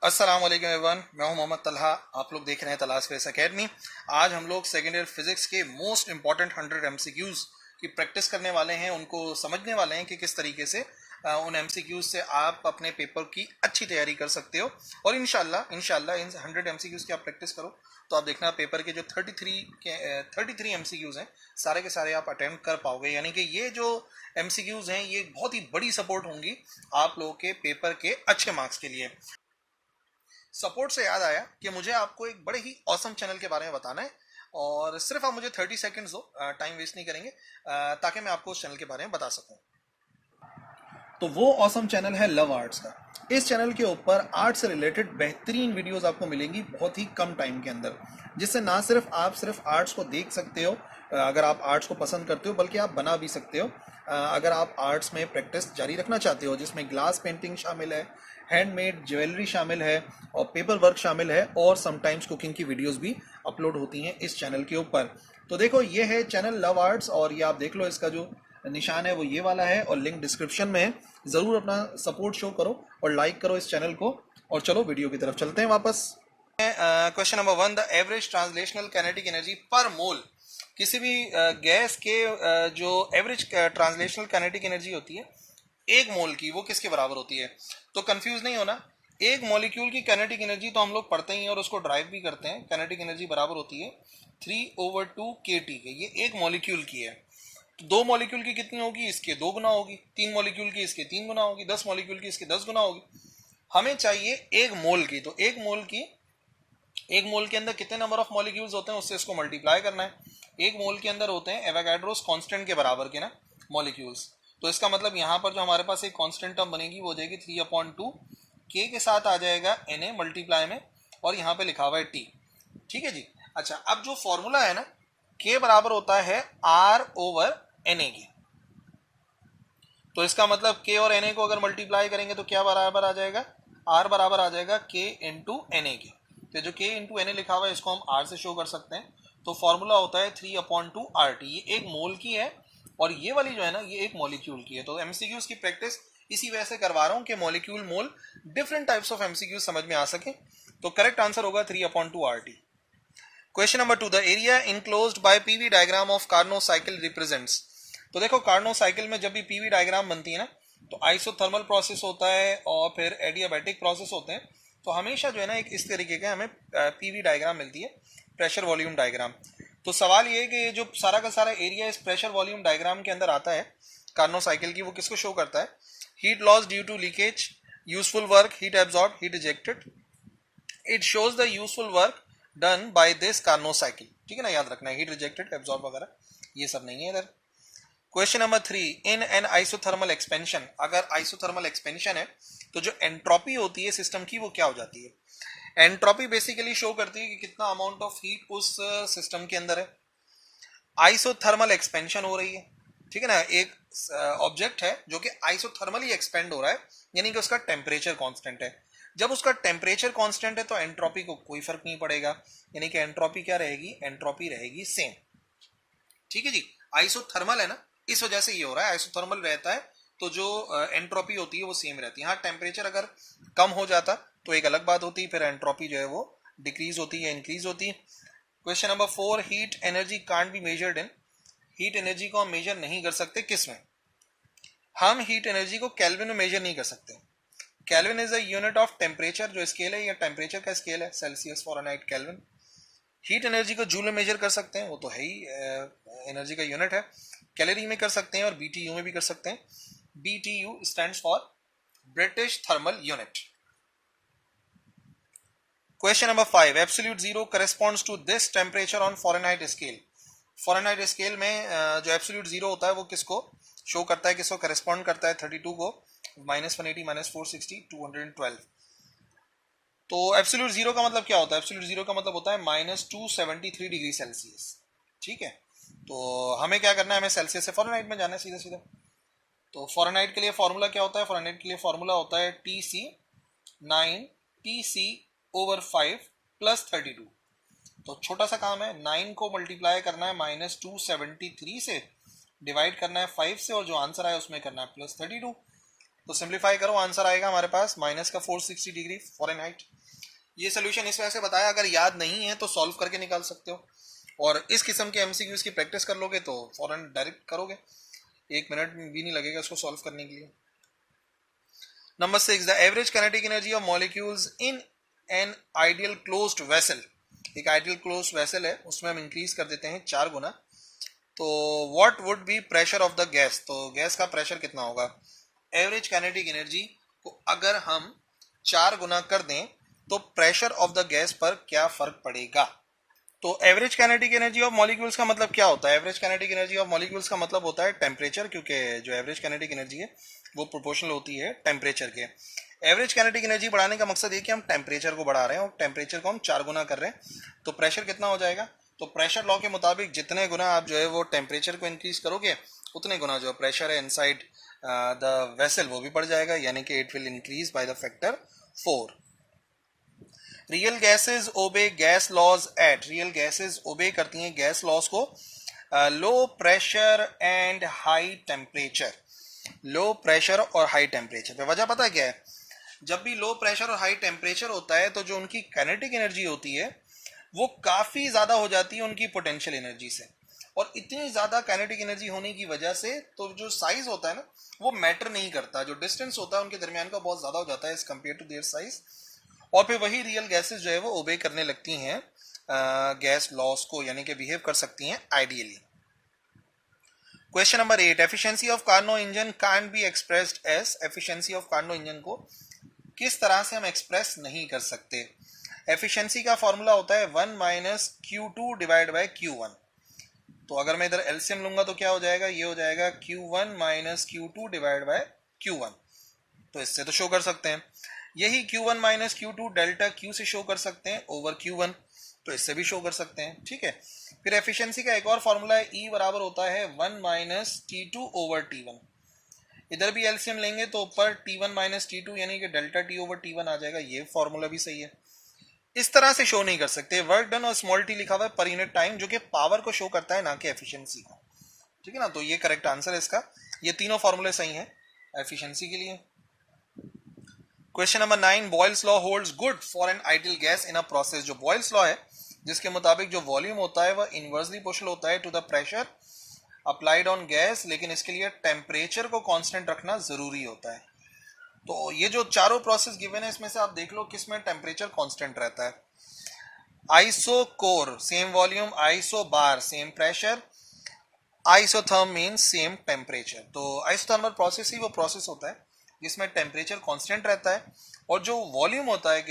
अस्सलाम वालेकुम एवरीवन, मैं हूं मोहम्मद तलहा। आप लोग देख रहे हैं तलाश फेस एकेडमी। आज हम लोग सेकेंड ईयर फिजिक्स के मोस्ट इंपॉर्टेंट 100 एमसीक्यूज की प्रैक्टिस करने वाले हैं, उनको समझने वाले हैं कि किस तरीके से उन एमसीक्यूज से आप अपने पेपर की अच्छी तैयारी कर सकते हो। और इंशाल्लाह इन 100 एमसीक्यूज की आप प्रैक्टिस करो तो आप देखना पेपर के जो 33 एमसीक्यूज हैं सारे के सारे आप अटेम्प्ट कर पाओगे। यानी कि ये जो एमसीक्यूज हैं ये बहुत ही बड़ी सपोर्ट होंगी आप लोगों के पेपर के अच्छे मार्क्स के लिए। सपोर्ट से याद आया कि मुझे आपको एक बड़े ही ऑसम चैनल के बारे में बताना है और सिर्फ आप मुझे 30 सेकंड्स दो, टाइम वेस्ट नहीं करेंगे, ताकि मैं आपको उस चैनल के बारे में बता सकूं। तो वो ऑसम चैनल है लव आर्ट्स का। इस चैनल के ऊपर आर्ट से रिलेटेड बेहतरीन वीडियोस आपको मिलेंगी बहुत ही कम टाइम के अंदर, जिससे ना सिर्फ आप सिर्फ आर्ट्स को देख सकते हो अगर आप आर्ट्स को पसंद करते हो, बल्कि आप बना भी सकते हो अगर आप आर्ट्स में प्रैक्टिस जारी रखना चाहते हो, जिसमें ग्लास पेंटिंग शामिल है, हैंडमेड ज्वेलरी शामिल है और पेपर वर्क शामिल है, और समटाइम्स कुकिंग की वीडियोस भी अपलोड होती हैं इस चैनल के ऊपर। तो देखो ये है चैनल लव आर्ट्स और ये आप देख लो, इसका जो निशान है वो ये वाला है और लिंक डिस्क्रिप्शन में है। ज़रूर अपना सपोर्ट शो करो और लाइक करो इस चैनल को। और चलो वीडियो की तरफ चलते हैं वापस। Question number 1, the average translational kinetic energy पर मोल। किसी भी गैस के जो एवरेज ट्रांसलेशनल काइनेटिक एनर्जी होती है एक मोल की, वो किसके बराबर होती है? तो कंफ्यूज नहीं होना, एक मॉलिक्यूल की काइनेटिक एनर्जी तो हम लोग पढ़ते ही हैं और उसको ड्राइव भी करते हैं। काइनेटिक एनर्जी बराबर होती है 3/2 kT के। ये एक मॉलिक्यूल की है। तो 2 मॉलिक्यूल की कितनी होगी? इसके 2 गुना होगी। 3 मॉलिक्यूल की इसके 3 गुना होगी। 10 मॉलिक्यूल की इसके 10 गुना होगी। हमें चाहिए एक मोल की, तो एक मोल के अंदर कितने नंबर ऑफ मॉलिक्यूल्स होते हैं उससे इसको मल्टीप्लाई करना है। एक मोल के अंदर होते हैं एवोगाड्रोस कांस्टेंट के बराबर के ना मॉलिक्यूल्स। तो इसका मतलब यहाँ पर जो हमारे पास एक कांस्टेंट टर्म बनेगी वो हो जाएगी 3/2 के साथ आ जाएगा Na मल्टीप्लाई में, और यहाँ पे लिखा हुआ है T। ठीक है जी। अच्छा, अब जो फॉर्मूला है ना, के बराबर होता है R/Na के। तो इसका मतलब के और Na को अगर मल्टीप्लाई करेंगे तो क्या बराबर आ जाएगा? R बराबर आ जाएगा के इंटू Na के। तो जो के इंटू Na लिखा हुआ है इसको हम R से शो कर सकते हैं। तो फॉर्मूला होता है 3/2 RT। ये एक मोल की है और ये वाली जो है ना ये एक मॉलिक्यूल की है। तो एमसीक्यूज की प्रैक्टिस इसी वजह से करवा रहा हूं कि molecule mole different types of MCQs समझ में आ सके। तो करेक्ट आंसर होगा 3/2 RT। Question number 2, the area enclosed by PV diagram of Carnot cycle represents. तो देखो कार्नो साइकिल में जब भी पीवी डायग्राम बनती है ना तो आइसोथर्मल प्रोसेस होता है और फिर एडियाबैटिक प्रोसेस होते हैं। तो हमेशा जो है ना एक इस तरीके का हमें पीवी डायग्राम मिलती है, प्रेशर वॉल्यूम डायग्राम। तो सवाल ये है कि ये जो सारा का सारा एरिया इस प्रेशर वॉल्यूम डायग्राम के अंदर आता है कार्नो साइकिल की, वो किसको शो करता है? Heat loss due to leakage, useful work, heat absorb, heat rejected. It shows the useful work done by this Carnot cycle. ठीक है ना, याद रखना है, हीट रिजेक्टेड, एब्जॉर्ब वगैरह ये सब नहीं है इधर। Question number 3, in an isothermal expansion. अगर आइसोथर्मल एक्सपेंशन है तो जो एंट्रोपी होती है सिस्टम की वो क्या हो जाती है? एंट्रोपी बेसिकली शो करती है कि कितना अमाउंट ऑफ हीट उस सिस्टम के अंदर है। आइसोथर्मल एक्सपेंशन हो रही है, ठीक है ना, एक ऑब्जेक्ट है जो कि आइसोथर्मली एक्सपेंड हो रहा है, यानी कि उसका टेम्परेचर कांस्टेंट है। जब उसका टेम्परेचर कांस्टेंट है तो एंट्रोपी को कोई फर्क नहीं पड़ेगा, यानी कि एंट्रोपी क्या रहेगी? एंट्रोपी रहेगी सेम। ठीक है जी, आइसोथर्मल है ना, इस वजह से ये हो रहा है। आइसोथर्मल रहता है तो जो एंट्रोपी होती है वो सेम रहती है। हाँ, टेम्परेचर अगर कम हो जाता तो एक अलग बात होती, फिर एंट्रोपी जो है वो डिक्रीज होती है, इंक्रीज होती है। Question number 4, heat energy can't be measured in. Heat energy को हम मेजर नहीं कर सकते किस में? हम हीट एनर्जी को केल्विन में मेजर नहीं कर सकते। Kelvin is a unit of temperature, जो स्केल है ये टेम्परेचर का स्केल है, Celsius, Fahrenheit, kelvin. Heat energy को जूल में मेजर कर सकते हैं, वो तो है ही एनर्जी का यूनिट है। कैलोरी में कर सकते हैं और बीटीयू में भी कर सकते हैं। BTU stands for British thermal unit. Question number 5, absolute zero corresponds to this temperature on Fahrenheit scale. Fahrenheit scale में जो एब्सोल्यूट जीरो होता है वो किसको शो करता है, किसको करेस्पॉन्ड करता है? 32 को, -180, -460, 212। तो एब्सोल्यूट जीरो का मतलब क्या होता है? एब्सोल्यूट जीरो का मतलब होता है -273 डिग्री सेल्सियस। ठीक है, तो हमें क्या करना है? हमें सेल्सियस से फॉरेनहाइट में जाना है सीधा सीधा। तो फॉरेनहाइट के लिए फॉर्मूला क्या होता है? फॉरेनहाइट के लिए फॉर्मूला होता है TC9 TC/5 + 32। तो छोटा सा काम है, 9 को मल्टीप्लाई करना है -273 से, डिवाइड करना है 5 से, और जो आंसर आया उसमें करना है +32। तो सिंप्लीफाई करो, आंसर आएगा हमारे पास माइनस का 460 डिग्री फॉरेनहाइट। ये सोल्यूशन इस वजह से बताया, अगर याद नहीं है तो सॉल्व करके निकाल सकते हो, और इस किस्म के एमसीक्यूज की प्रैक्टिस कर लोगे तो फौरन डायरेक्ट करोगे, 1 मिनट भी नहीं लगेगा इसको सॉल्व करने के लिए। Number 6, the average kinetic energy of molecules in an ideal closed vessel. एक आइडियल क्लोज्ड वेसल है, उसमें हम इंक्रीज कर देते हैं 4 गुना। तो what would be pressure of the gas, तो गैस का प्रेशर कितना होगा। एवरेज काइनेटिक एनर्जी को अगर हम 4 गुना कर दें तो प्रेशर ऑफ द गैस पर क्या फर्क पड़ेगा। तो average kinetic energy of molecules का मतलब क्या होता है। Average kinetic energy of molecules का मतलब होता है टेम्परेचर, क्योंकि जो एवरेज काइनेटिक एनर्जी है वो प्रोपोर्शनल होती है टेम्परेचर के। एवरेज काइनेटिक एनर्जी बढ़ाने का मकसद ये कि हम टेम्परेचर को बढ़ा रहे हैं, और टेम्परेचर को हम 4 गुना कर रहे हैं, तो प्रेशर कितना हो जाएगा। तो प्रेशर लॉ के मुताबिक जितने गुना आप जो है वो टेम्परेचर को इंक्रीज करोगे, उतने गुना जो प्रेशर है इनसाइड द वेसल वो भी बढ़ जाएगा, यानी कि it will increase by the factor 4। Real gases obey gas laws at, real gases obey करती हैं गैस लॉज को low pressure and high temperature. Low pressure और हाई टेम्परेचर पे वजह पता क्या है, जब भी लो प्रेशर और हाई टेम्परेचर होता है तो जो उनकी काइनेटिक एनर्जी होती है वो काफी ज्यादा हो जाती है उनकी पोटेंशियल एनर्जी से, और इतनी ज्यादा काइनेटिक एनर्जी होने की वजह से तो जो साइज होता है ना वो मैटर नहीं करता, जो डिस्टेंस होता है उनके दरमियान का बहुत ज्यादा हो जाता है as compared to their size, और फिर वही रियल गैसेस जो है वो ओबे करने लगती हैं गैस लॉस को, यानी कि बिहेव कर सकती हैं ideally. Question number 8, efficiency of Carnot engine can't be expressed as. Efficiency of Carnot engine को किस तरह से हम एक्सप्रेस नहीं कर सकते। एफिशिएंसी का फॉर्मूला होता है 1 minus Q2 divide by Q1। तो अगर मैं इधर एलसीएम लूंगा तो क्या हो जाएगा, ये हो जाएगा Q1 minus Q2 divide by Q1। तो इससे तो शो कर सकते हैं, यही Q1 minus Q2 delta Q से शो कर सकते हैं ओवर Q1, तो इससे भी शो कर सकते हैं, ठीक है। फिर एफिशिएंसी का एक और फॉर्मूला है, E बराबर होता है 1 माइनस T2 ओवर T1। इधर भी एलसीएम लेंगे तो ऊपर T1 माइनस T2 यानी कि डेल्टा T ओवर T1 आ जाएगा, ये फॉर्मूला भी सही है। इस तरह से शो नहीं कर सकते। वर्क डन और स्मॉल टी लिखा हुआ है पर यूनिट टाइम, जो कि पावर को शो करता है ना कि एफिशिएंसी को, ठीक है ना। तो ये करेक्ट आंसर है इसका, ये तीनों फॉर्मूले सही हैं एफिशिएंसी के लिए। Question number 9, Boyle's law holds good for an ideal gas in a process. जो बॉयल्स लॉ है जिसके मुताबिक जो वॉल्यूम होता है वह इनवर्सली प्रोपोर्शनल होता है to the pressure applied on gas, लेकिन इसके लिए टेम्परेचर को कांस्टेंट रखना जरूरी होता है। तो ये जो चारों प्रोसेस गिवन है इसमें से आप देख लो किसमें टेम्परेचर कांस्टेंट रहता है। Isochore same volume, isobar same pressure, isotherm mean same temperature. तो आइसोथर्मल प्रोसेस ही वो प्रोसेस होता है जिसमें टेम्परेचर कांस्टेंट रहता है और जो वॉल्यूम होता है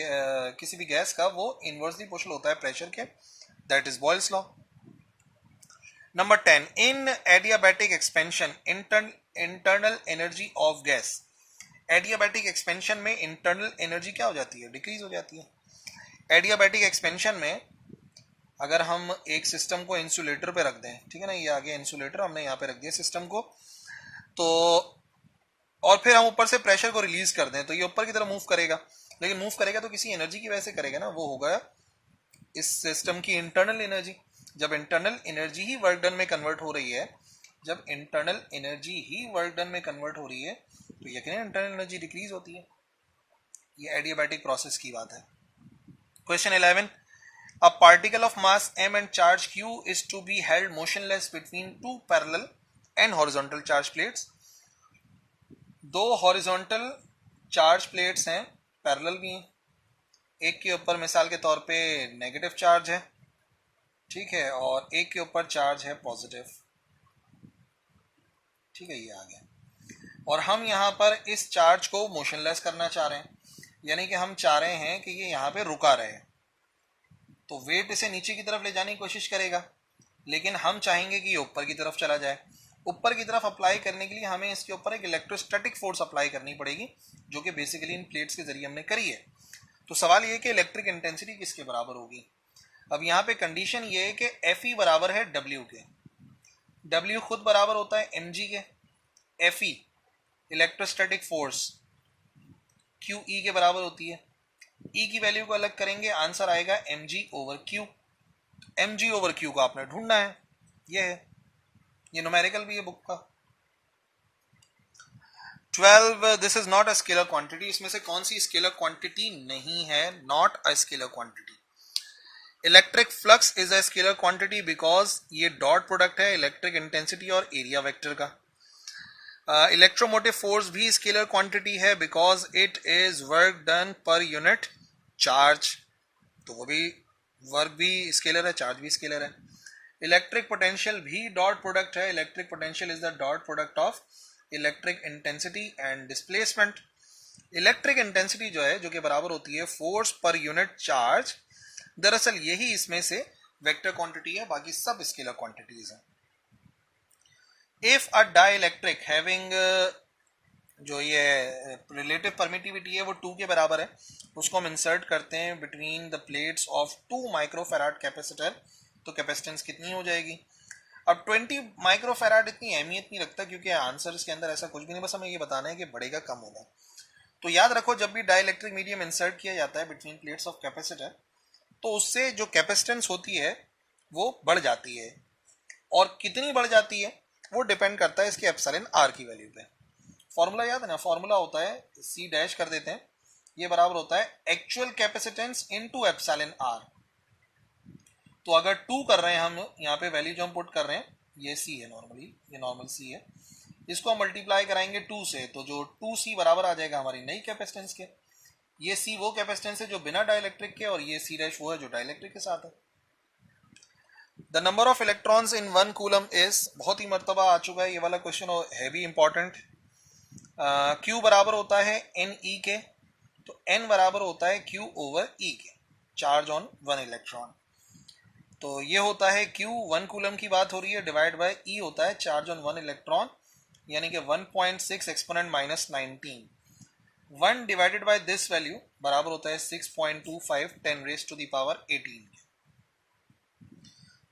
किसी भी गैस का वो इनवर्सली प्रोपोर्शनल होता है प्रेशर के, that is Boyle's law. Number 10, in adiabatic expansion internal energy of gas. Adiabatic expansion में इंटरनल एनर्जी क्या हो जाती है, डिक्रीज हो जाती है। एडियाबैटिक एक्सपेंशन में अगर हम एक सिस्टम को इंसुलेटर पे रख दें, ठीक है ना, ये आगे इंसुलेटर हमने यहाँ पे रख दिया सिस्टम को, तो और फिर हम ऊपर से प्रेशर को रिलीज कर दें तो ये ऊपर की तरफ मूव करेगा, लेकिन मूव करेगा तो किसी एनर्जी की वजह से करेगा ना, वो होगा इस सिस्टम की इंटरनल एनर्जी। जब इंटरनल एनर्जी ही वर्क डन में कन्वर्ट हो रही है, जब इंटरनल एनर्जी ही वर्क डन में कन्वर्ट हो रही है तो यकीनन इंटरनल एनर्जी डिक्रीज होती है। ये एडियाबैटिक प्रोसेस की बात है। Question 11, a particle of mass m and charge q is to be held motionless between two parallel and horizontal charge plates। दो हॉरिजॉन्टल चार्ज प्लेट्स हैं, पैरेलल भी हैं, एक के ऊपर मिसाल के तौर पे नेगेटिव चार्ज है, ठीक है, और एक के ऊपर चार्ज है पॉजिटिव, ठीक है, ये आ गया। और हम यहाँ पर इस चार्ज को मोशनलेस करना चाह रहे हैं, यानी कि हम चाह रहे हैं कि ये यहाँ पे रुका रहे, तो वेट इसे नीचे की तरफ ले जाने की कोशिश करेगा, लेकिन हम चाहेंगे कि ये ऊपर की तरफ चला जाए। ऊपर की तरफ अप्लाई करने के लिए हमें इसके ऊपर एक इलेक्ट्रोस्टैटिक फोर्स अप्लाई करनी पड़ेगी, जो कि बेसिकली इन प्लेट्स के जरिए हमने करी है। तो सवाल ये कि इलेक्ट्रिक इंटेंसिटी किसके बराबर होगी। अब यहाँ पे कंडीशन ये है कि एफ ई बराबर है डब्ल्यू के। डब्ल्यू खुद बराबर होता है एम जी के, F E electrostatic force Q E के बराबर होती है। ई की वैल्यू को अलग करेंगे, आंसर आएगा M G over Q. M G over Q को आपने ढूंढना है, ये है, ये न्यूमेरिकल भी है बुक का। 12 this is not a scalar quantity. इसमें से कौन सी स्केलर क्वांटिटी नहीं है? Not a scalar quantity. Electric flux is a scalar quantity because ये डॉट प्रोडक्ट है इलेक्ट्रिक इंटेंसिटी और एरिया वेक्टर का. इलेक्ट्रोमोटिव फोर्स भी स्केलर क्वांटिटी है because it is work done per unit charge. तो वो भी वर्क भी स्केलर है, चार्ज भी स्केलर है. इलेक्ट्रिक पोटेंशियल भी डॉट प्रोडक्ट है. Electric potential is the dot product of electric intensity and displacement. Electric intensity जो है, जो कि बराबर होती है फोर्स पर यूनिट चार्ज, दरअसल यही इसमें से वेक्टर क्वांटिटी है, बाकी सब स्केलर क्वांटिटीज हैं. इफ अ डाइलेक्ट्रिक हैविंग, जो ये रिलेटिव परमिटिविटी है वो 2 के बराबर है, उसको हम इंसर्ट करते हैं between the plates of 2 microfarad capacitor, तो कैपेसिटेंस कितनी हो जाएगी? अब 20 माइक्रोफैराड इतनी अहमियत नहीं रखता क्योंकि आंसर के अंदर ऐसा कुछ भी नहीं, बस हमें ये बताना है कि बढ़ेगा कम होगा. तो याद रखो, जब भी डाइलेक्ट्रिक मीडियम इंसर्ट किया जाता है बिटवीन प्लेट्स ऑफ कैपेसिटर, तो उससे जो कैपेसिटेंस होती है वो बढ़ जाती है. और कितनी बढ़ जाती है वो डिपेंड करता है इसके एप्सिलॉन आर की वैल्यू पे. फॉर्मूला याद है ना? फॉर्मूला होता है, सी डैश कर देते हैं, ये बराबर होता है actual capacitance into epsilon R. तो अगर 2 कर रहे हैं हम, यहाँ पे वैल्यू जो हम पुट कर रहे हैं, ये सी है, नॉर्मली ये नॉर्मल सी है, इसको हम मल्टीप्लाई कराएंगे 2 से, तो जो 2c बराबर आ जाएगा हमारी नई कैपेसिटेंस के. ये सी वो कैपेसिटेंस है जो बिना डाइलेक्ट्रिक के, और ये सी डैश वो है जो डाइलेक्ट्रिक के साथ है. The number of electrons in 1 coulomb is, बहुत ही मर्तबा आ चुका है ये वाला क्वेश्चन, है भी इंपॉर्टेंट. Q बराबर होता है एन ई के, तो N बराबर होता है Q ओवर E के, चार्ज ऑन 1 इलेक्ट्रॉन. तो ये होता है Q 1 कूलम की बात हो रही है, डिवाइड बाय E होता है चार्ज ऑन 1 इलेक्ट्रॉन, यानी कि 1.6 exponent minus 19. 1 divided by this value बराबर होता है 6.25 10 raise to the power 18.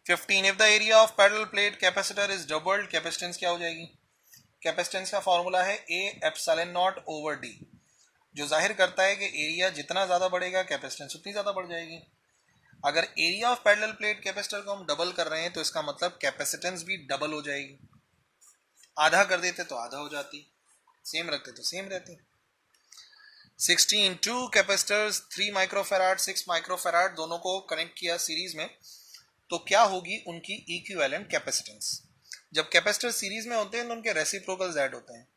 15 if the area of parallel plate capacitor is doubled, capacitance क्या हो जाएगी? कैपेसिटेंस का फॉर्मूला है A epsilon naught over D, जो जाहिर करता है कि एरिया जितना ज्यादा बढ़ेगा कैपेसिटेंस उतनी ज्यादा बढ़ जाएगी. अगर area of parallel plate capacitor को हम डबल कर रहे हैं तो इसका मतलब कैपेसिटेंस भी डबल हो जाएगी. आधा कर देते तो आधा हो जाती, सेम रखते तो सेम रहती. 16 2 कैपेसिटर्स 3 माइक्रोफैराड 6 माइक्रोफैराड दोनों को कनेक्ट किया सीरीज में, तो क्या होगी उनकी इक्विवेलेंट कैपेसिटेंस? जब कैपेसिटर सीरीज में होते हैं तो उनके रेसिप्रोकल्स ऐड होते हैं,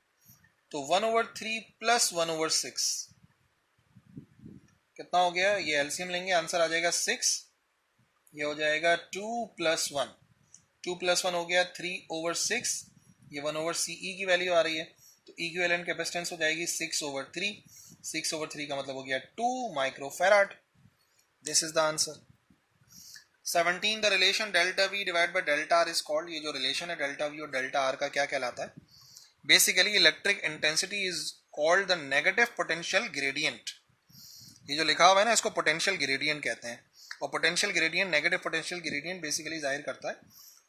तो 1/3 प्लस 1/6 कितना हो गया? ये एलसीएम लेंगे, आंसर आ जाएगा 6. ये हो जाएगा 2 + 1, 2 + 1 हो गया 3/6. ये 1/CE की वैल्यू आ रही है, तो इक्विवेलेंट कैपेसिटेंस हो जाएगी 6/3. 6/3 का मतलब हो गया 2 microfarad. This is the answer. 17 the relation delta we divide by delta R is called. ये जो रिलेशन है डेल्टा वी और डेल्टा आर का क्या कहलाता है? Basically electric intensity is called the negative potential gradient. ये जो लिखा हुआ है ना, इसको पोटेंशियल ग्रेडियंट कहते हैं, और potential gradient, negative potential gradient basically जाहिर करता है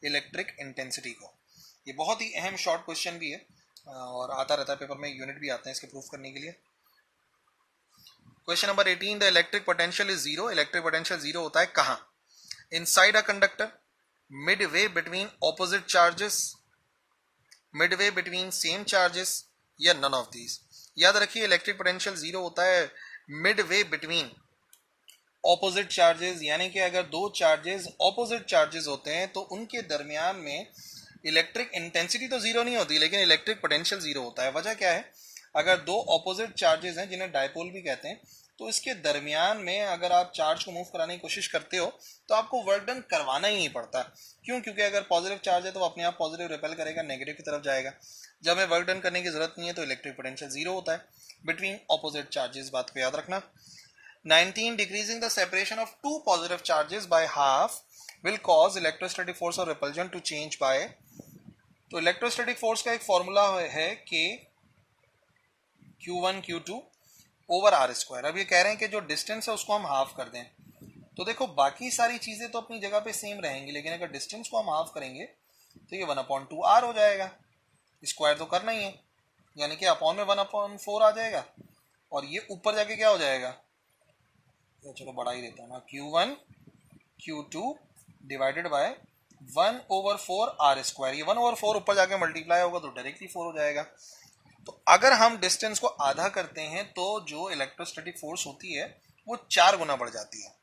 इलेक्ट्रिक इंटेंसिटी को. ये बहुत ही अहम शॉर्ट क्वेश्चन भी है और आता रहता है पेपर में, यूनिट भी आते हैं इसके प्रूफ करने के लिए. Question number 18 the electric potential is zero. Electric potential zero होता है कहाँ? Inside a conductor, Midway between opposite charges, Midway between same charges, या नन ऑफ दीज. याद रखिए इलेक्ट्रिक पोटेंशियल जीरो होता है मिडवे बिटवीन ऑपोजिट चार्जेस, यानी कि अगर दो चार्जेस ऑपोजिट चार्जेस होते हैं तो उनके दरमियान में इलेक्ट्रिक इंटेंसिटी तो जीरो नहीं होती, लेकिन इलेक्ट्रिक पोटेंशियल जीरो होता है. वजह क्या है? अगर दो ऑपोजिट चार्जेस हैं जिन्हें डायपोल भी कहते हैं, तो इसके दरमियान में अगर आप चार्ज को मूव कराने की कोशिश करते हो तो आपको वर्क डन करवाना ही नहीं पड़ता. क्यों? क्योंकि अगर पॉजिटिव चार्ज है तो अपने आप पॉजिटिव रिपेल करेगा, नेगेटिव की तरफ जाएगा. जब हमें वर्क डन करने की जरूरत नहीं है तो इलेक्ट्रिक पोटेंशियल जीरो होता है बिटवीन ऑपोजिट चार्जेस. बात को याद रखना. 19 decreasing the separation of two positive charges by half will cause electrostatic force और रिपल्जन टू चेंज बाय. तो इलेक्ट्रोस्टैटिक फोर्स का एक फॉर्मूला है कि Q1 Q2 over are square. अब ये कह रहे हैं कि जो डिस्टेंस है उसको हम हाफ कर दें. तो देखो बाकी सारी चीजें तो अपनी जगह पे सेम रहेंगी, लेकिन अगर डिस्टेंस को हम हाफ करेंगे तो ये 1/2r हो जाएगा. स्क्वायर तो करना ही है, यानी कि अपॉन में 1/4 आ जाएगा, और ये ऊपर जाके क्या हो जाएगा? तो चलो बढ़ा ही देता हूँ ना, Q1 Q2 divided by 1/4 r square. ये 1/4 ऊपर जाके मल्टीप्लाई होगा तो डायरेक्टली 4 हो जाएगा. तो अगर हम डिस्टेंस को आधा करते हैं तो जो इलेक्ट्रोस्टैटिक फोर्स होती है वो 4 गुना बढ़ जाती है।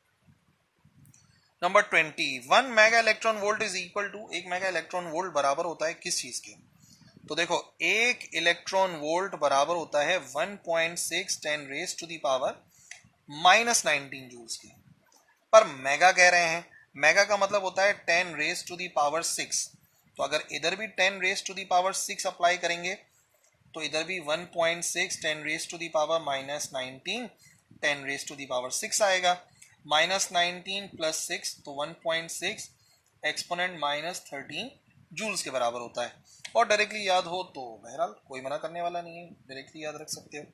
Number 20, 1 mega electron volt is equal to, 1 mega electron volt बराबर होता है किस चीज के? तो देखो 1 इलेक्ट्रॉन वोल्ट बराबर होता है 1.6 10 raise to the power -19 joules के। पर मेगा कह रहे हैं, मेगा का मतलब होता है 10 रेज टू द पावर 6। तो अगर इधर भी 10 raise to the power 6 apply करेंगे तो इधर भी 1.6 10 raise to the power -19 10 raise to the power 6 आएगा। -19 प्लस 6 तो 1.6 एक्सपोनेंट -13 जूल्स के बराबर होता है। और डायरेक्टली याद हो तो बहरहाल कोई मना करने वाला नहीं है, डायरेक्टली याद रख सकते हो।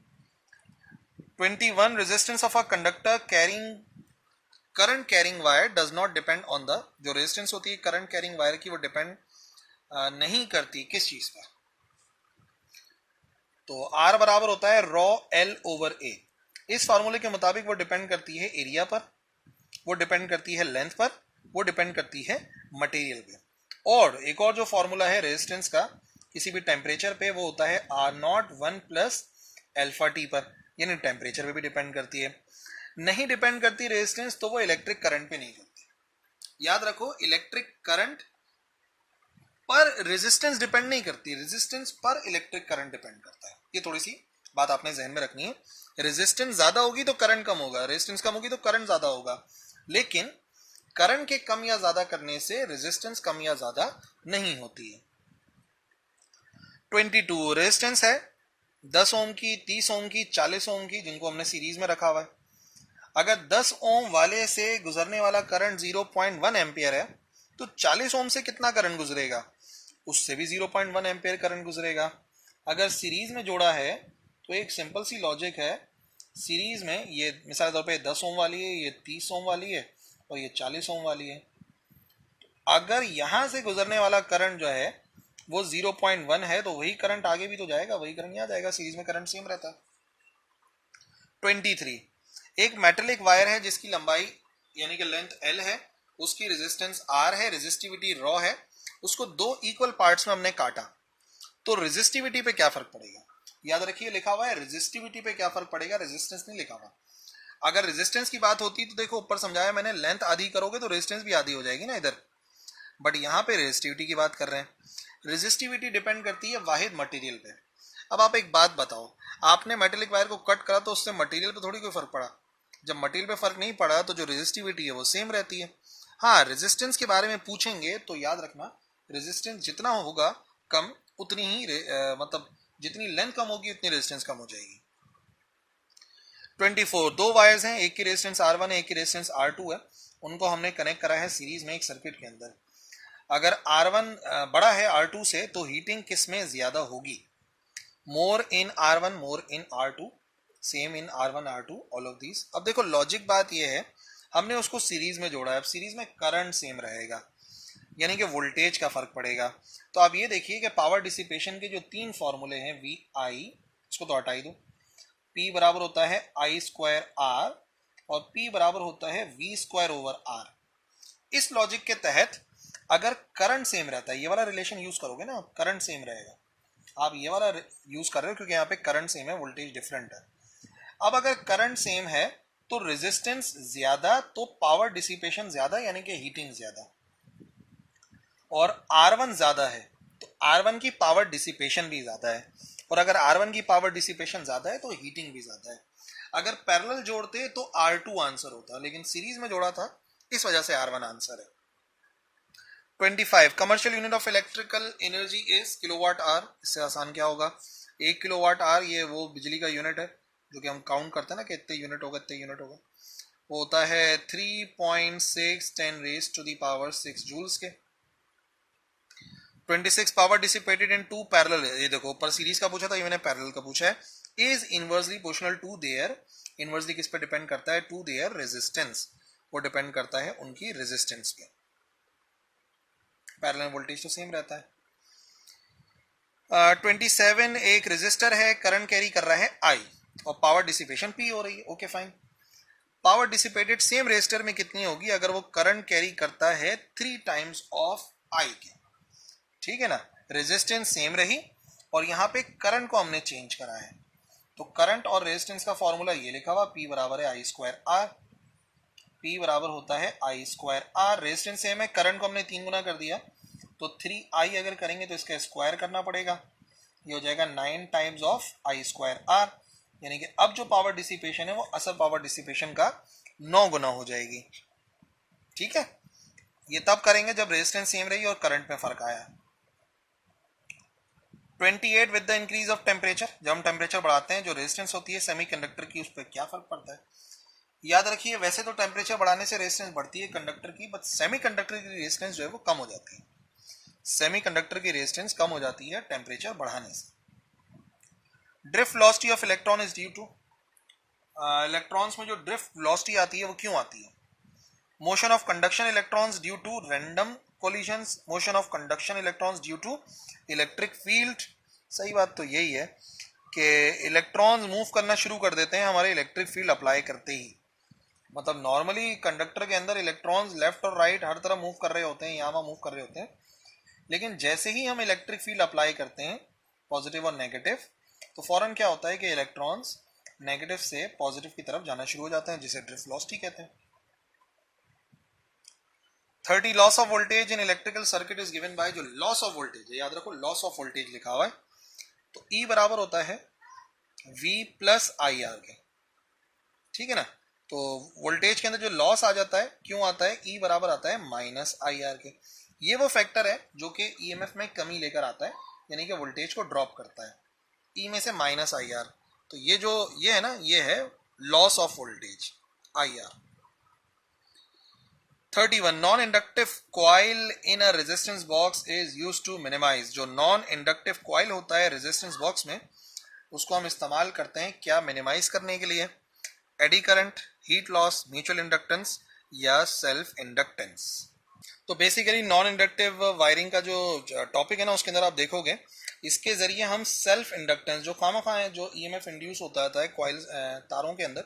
21, resistance of a conductor carrying current carrying wire does not depend on the, जो रेजिस्टेंस होती है करंट कैरिंग वायर की वो डिपेंड नहीं करती किस चीज पर? तो R बराबर होता है रॉ L ओवर A। इस फॉर्मूले के मुताबिक वो डिपेंड करती है एरिया पर, वो डिपेंड करती है लेंथ पर, वो डिपेंड करती है मटेरियल पे। और एक और जो फॉर्मूला है रेजिस्टेंस का किसी भी टेम्परेचर पे वो होता है R0 1 प्लस अल्फा टी पर, यानी टेम्परेचर पे भी डिपेंड करती है। नहीं डिपेंड करती रेजिस्टेंस तो वो इलेक्ट्रिक करंट पे नहीं करती। याद रखो इलेक्ट्रिक करंट पर रेजिस्टेंस डिपेंड नहीं करती, रेजिस्टेंस पर इलेक्ट्रिक करंट डिपेंड करता है। ये थोड़ी सी बात आपने जहन में रखनी है। रेजिस्टेंस ज्यादा होगी तो करंट कम होगा, रेजिस्टेंस कम होगी तो करंट ज्यादा होगा, लेकिन करंट के कम या ज्यादा करने से रेजिस्टेंस कम या ज्यादा नहीं होती है। 22, रेजिस्टेंस है 10 ओम की, 30 ओम की, 40 ओम की, जिनको हमने सीरीज में रखा हुआ है। अगर 10 ओम वाले से गुजरने वाला करंट 0.1 एम्पियर है तो 40 ओम से कितना करंट गुजरेगा? उससे भी 0.1 एम्पियर करंट गुजरेगा। अगर सीरीज में जोड़ा है तो एक सिंपल सी लॉजिक है, सीरीज में ये मिसाल के तौर पे 10 ओम वाली है, ये 30 ओम वाली है और ये 40 ओम वाली है। अगर यहां से गुजरने वाला करंट जो है वो 0.1 है तो वही करंट आगे भी तो जाएगा, वही करंट यहाँ जाएगा, सीरीज में करंट सेम रहता है। 23, एक मेटेलिक वायर है जिसकी लंबाई यानी कि लेंथ L है, उसकी रेजिस्टेंस R है, रेजिस्टिविटी रॉ है, उसको दो इक्वल पार्ट्स में हमने काटा, तो रेजिस्टिविटी पे क्या फर्क पड़ेगा? याद रखिए लिखा हुआ है रेजिस्टिविटी पे क्या फर्क पड़ेगा, रेजिस्टेंस नहीं लिखा हुआ। अगर रेजिस्टेंस की बात होती तो देखो ऊपर समझाया मैंने, लेंथ आधी करोगे तो रेजिस्टेंस भी आधी हो जाएगी ना इधर, बट यहाँ पे रेजिस्टिविटी की बात कर रहे हैं। रेजिस्टिविटी डिपेंड करती है वाहिद मटेरियल पे। अब आप एक बात बताओ, आपने मेटेलिक वायर को कट करा तो उससे मटेरियल पे थोड़ी कोई फर्क पड़ा। जब मटेरियल पे फर्क नहीं पड़ा तो जो रेजिस्टिविटी है वो सेम रहती है। हाँ, रेजिस्टेंस के बारे में पूछेंगे तो याद रखना रेजिस्टेंस जितना होगा कम उतनी ही मतलब जितनी लेंथ कम होगी उतनी रेजिस्टेंस कम हो जाएगी। 24, दो वायर्स हैं, एक की रेजिस्टेंस R1 है, एक की रेजिस्टेंस R2 है, उनको हमने कनेक्ट करा है सीरीज में एक सर्किट के अंदर। अगर R1 बड़ा है R2 से तो हीटिंग किस में ज्यादा होगी? मोर इन R1 more in R2, same in R1 R2, all of these. अब देखो लॉजिक बात ये है, हमने उसको सीरीज में जोड़ा है, अब सीरीज में करंट सेम रहेगा यानी कि वोल्टेज का फर्क पड़ेगा। तो आप ये देखिए कि पावर डिसिपेशन के जो तीन फॉर्मूले हैं वी आई, इसको तो हटा ही दो, P बराबर होता है आई स्क्वायर R और P बराबर होता है V स्क्वायर ओवर R। इस लॉजिक के तहत अगर करंट सेम रहता है, ये वाला रिलेशन यूज करोगे ना, करंट सेम रहेगा, आप ये वाला यूज कर रहे हो क्योंकि यहाँ पे करंट सेम है, वोल्टेज डिफरेंट है। अब अगर करंट सेम है तो रेजिस्टेंस ज्यादा तो पावर डिसिपेशन ज्यादा यानी कि हीटिंग ज्यादा, और R1 ज्यादा है तो R1 की पावर डिसिपेशन भी ज्यादा है, और अगर R1 की पावर डिसिपेशन ज्यादा है तो हीटिंग भी ज्यादा है। अगर पैरेलल जोड़ते तो R2 आंसर होता, लेकिन सीरीज में जोड़ा था इस वजह से R1 आंसर है। 25, commercial unit of electrical energy is kilowatt hour. इससे आसान क्या होगा, 1 किलोवाट आवर ये वो बिजली का यूनिट है जो कि हम काउंट करते हैं ना कि इतने यूनिट होगा इतने यूनिट होगा, वो होता है 3.6 10 raise to the power 6 joules के। 26, power dissipated in two parallel, ये देखो ऊपर सीरीज का पूछा था, ये मैंने पैरेलल का पूछा है, is inversely proportional to their, inversely किस पे डिपेंड करता है, टू देयर रेजिस्टेंस, वो डिपेंड करता है उनकी रेजिस्टेंस पे। पैरेलल वोल्टेज तो सेम रहता है। 27, एक रेजिस्टर है, करंट कैरी कर रहा है I और पावर डिसिपेशन P हो रही है, okay fine. Power dissipated same resistor में कितनी होगी अगर वो करंट कैरी करता है 3 टाइम्स ऑफ I के, ठीक है ना, रेजिस्टेंस सेम रही, और यहाँ पे करंट को हमने चेंज करा है। तो करंट और रेजिस्टेंस का फॉर्मूला ये लिखा हुआ, P बराबर है आई स्क्वायर आर। P बराबर होता है आई स्क्वायर आर। रेजिस्टेंस सेम है, करंट को हमने 3 गुना कर दिया, तो 3i अगर करेंगे तो इसका स्क्वायर करना पड़ेगा, ये हो जाएगा 9 times of I square R. यानी कि अब जो पावर डिसिपेशन है वो असल पावर डिसिपेशन का 9 गुना हो जाएगी। ठीक है, ये तब करेंगे जब रेजिस्टेंस सेम रही और करंट में फर्क आया। 28 with the increase of temperature, जब हम टेम्परेचर बढ़ाते हैं जो रेजिस्टेंस होती है सेमीकंडक्टर की, उस पर क्या फर्क पड़ता है। याद रखिए, वैसे तो टेम्परेचर बढ़ाने से रेजिस्टेंस बढ़ती है कंडक्टर की, बट सेमीकंडक्टर की रेजिस्टेंस जो है वो कम हो जाती है। सेमीकंडक्टर की रेजिस्टेंस कम हो जाती है टेम्परेचर बढ़ाने से। Drift velocity of electron is due to, electrons में जो ड्रिफ्ट वेलोसिटी आती है वो क्यों आती है। Motion of conduction electrons due to random collisions, motion of conduction electrons due to electric field. सही बात तो यही है कि इलेक्ट्रॉन्स मूव करना शुरू कर देते हैं हमारे इलेक्ट्रिक फील्ड अप्लाई करते ही। मतलब नॉर्मली कंडक्टर के अंदर इलेक्ट्रॉन्स लेफ्ट और राइट हर तरफ मूव कर रहे होते हैं, यहाँ वहाँ मूव कर रहे होते हैं, लेकिन जैसे ही हम इलेक्ट्रिक फील्ड अप्लाई करते हैं पॉजिटिव और नेगेटिव, तो फौरन क्या होता है कि इलेक्ट्रॉन्स नेगेटिव से पॉजिटिव की तरफ जाना शुरू हो जाते हैं, जिसे ड्रिफ्ट वेलोसिटी कहते हैं। 30 loss of voltage in electrical circuit is given bye, जो लॉस ऑफ वोल्टेज है, याद रखो लॉस ऑफ वोल्टेज लिखा हुआ है, तो E बराबर होता है V प्लस आई आर के। ठीक है ना, तो वोल्टेज के अंदर जो लॉस आ जाता है क्यों आता है, E बराबर आता है माइनस आई आर के। ये वो फैक्टर है जो कि ईएमएफ में कमी लेकर आता है, यानी कि वोल्टेज को ड्रॉप करता है, E में से माइनस आई आर। तो ये है ना, ये है loss of voltage I R. 31 non inductive coil in a resistance box is used to minimise, जो नॉन इंडक्टिव कॉइल होता है रेजिस्टेंस बॉक्स में, उसको हम इस्तेमाल करते हैं क्या, मिनिमाइज करने के लिए। Eddy current, heat loss, mutual inductance या सेल्फ इंडक्टेंस। तो बेसिकली नॉन इंडक्टिव वायरिंग का जो टॉपिक है ना, उसके अंदर आप देखोगे इसके जरिए हम सेल्फ इंडक्टेंस जो खामखा है, जो ईएमएफ इंड्यूस होता है कॉइल तारों के अंदर,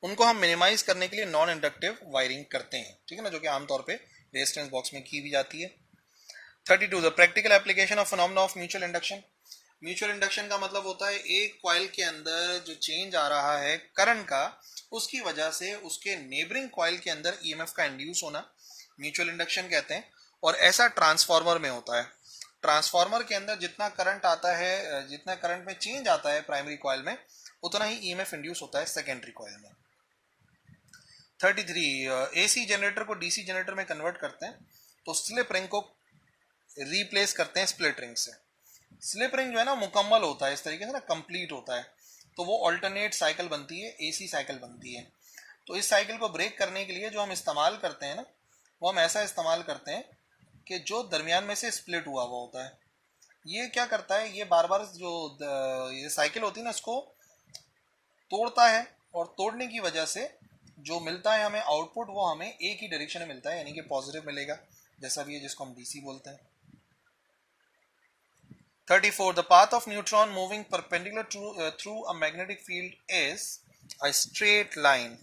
उनको हम मिनिमाइज करने के लिए नॉन इंडक्टिव वायरिंग करते हैं। ठीक है ना, जो कि आमतौर पे रेजिस्टेंस बॉक्स में की भी जाती है। 32 the practical application of phenomena of mutual induction. Mutual induction का मतलब होता है एक कॉइल के अंदर जो चेंज आ रहा है करंट का, उसकी वजह से उसके नेबरिंग कॉइल के अंदर ईएमएफ का इंड्यूस होना म्यूचुअल इंडक्शन कहते हैं। और ऐसा ट्रांसफार्मर में होता है। ट्रांसफार्मर के अंदर जितना करंट आता है, जितना करंट में चेंज आता है प्राइमरी कॉइल में, उतना ही ईएमएफ इंड्यूस होता है सेकेंडरी कॉइल में। 33 एसी जनरेटर को डीसी जनरेटर में कन्वर्ट करते हैं, तो स्लिप रिंग को रिप्लेस करते हैं स्प्लिट रिंग से। स्लिप रिंग जो है ना मुकम्मल होता है, इस तरीके से ना कंप्लीट होता है, तो वो ऑल्टरनेट साइकिल बनती है, एसी साइकिल बनती है। तो इस साइकिल को ब्रेक करने के लिए जो हम इस्तेमाल करते हैं ना, वो हम ऐसा इस्तेमाल करते हैं कि जो दरमियान में से स्प्लिट हुआ हुआ होता है, ये क्या करता है, ये बार बार जो ये साइकिल होती है ना, इसको तोड़ता है, और तोड़ने की वजह से जो मिलता है हमें आउटपुट, वो हमें एक ही डायरेक्शन में मिलता है, यानी कि पॉजिटिव मिलेगा, जैसा भी है, जिसको हम डीसी बोलते हैं। 34 the path of neutron moving perpendicular through a magnetic field is a straight line.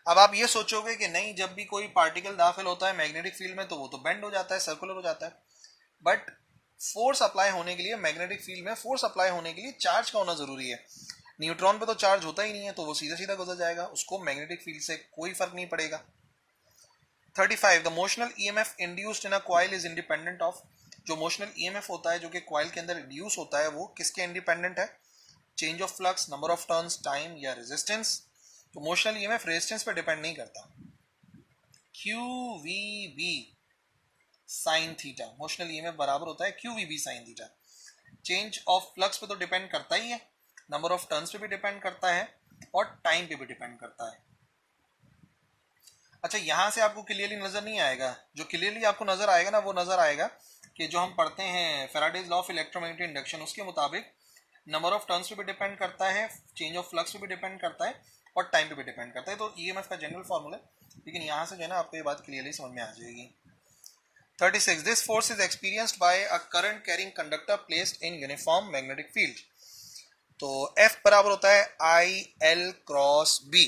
अब आप ये सोचोगे कि नहीं, जब भी कोई पार्टिकल दाखिल होता है मैग्नेटिक फील्ड में तो वो तो बेंड हो जाता है, सर्कुलर हो जाता है, बट फोर्स अप्लाई होने के लिए, मैग्नेटिक फील्ड में फोर्स अप्लाई होने के लिए चार्ज का होना जरूरी है। न्यूट्रॉन पे तो चार्ज होता ही नहीं है, तो वो सीधा सीधा गुजर जाएगा, उसको मैग्नेटिक फील्ड से कोई फर्क नहीं पड़ेगा। 35 the motional EMF induced in a coil is independent of, जो मोशनल ईएमएफ होता है जो कि कॉइल के अंदर इंड्यूस होता है, वो किसके इंडिपेंडेंट है, change of flux, number of turns, time या रेजिस्टेंस। तो मोशनल ईएमएफ रेजिस्टेंस पे डिपेंड नहीं करता। QVB sine theta, motional EMF बराबर होता है QVB sine theta. Change of flux पे तो डिपेंड करता ही है, नंबर ऑफ टर्न्स पे भी डिपेंड करता है, और टाइम पे भी डिपेंड करता है। अच्छा, यहां से आपको क्लियरली नजर नहीं आएगा, जो क्लियरली आपको नजर आएगा ना, वो नजर आएगा कि जो हम पढ़ते हैं Faraday's law of electromagnetic induction, उसके मुताबिक नंबर ऑफ टर्न्स पे भी डिपेंड करता है, चेंज ऑफ फ्लक्स पे भी डिपेंड करता है, और टाइम पे भी डिपेंड करता है। तो ईएमएफ का जनरल फॉर्मूला, लेकिन यहाँ से जो है ना आपको ये बात क्लियरली समझ में आ जाएगी। 36 this force is experienced bye a current carrying conductor placed in uniform magnetic field. तो F बराबर होता है IL क्रॉस B।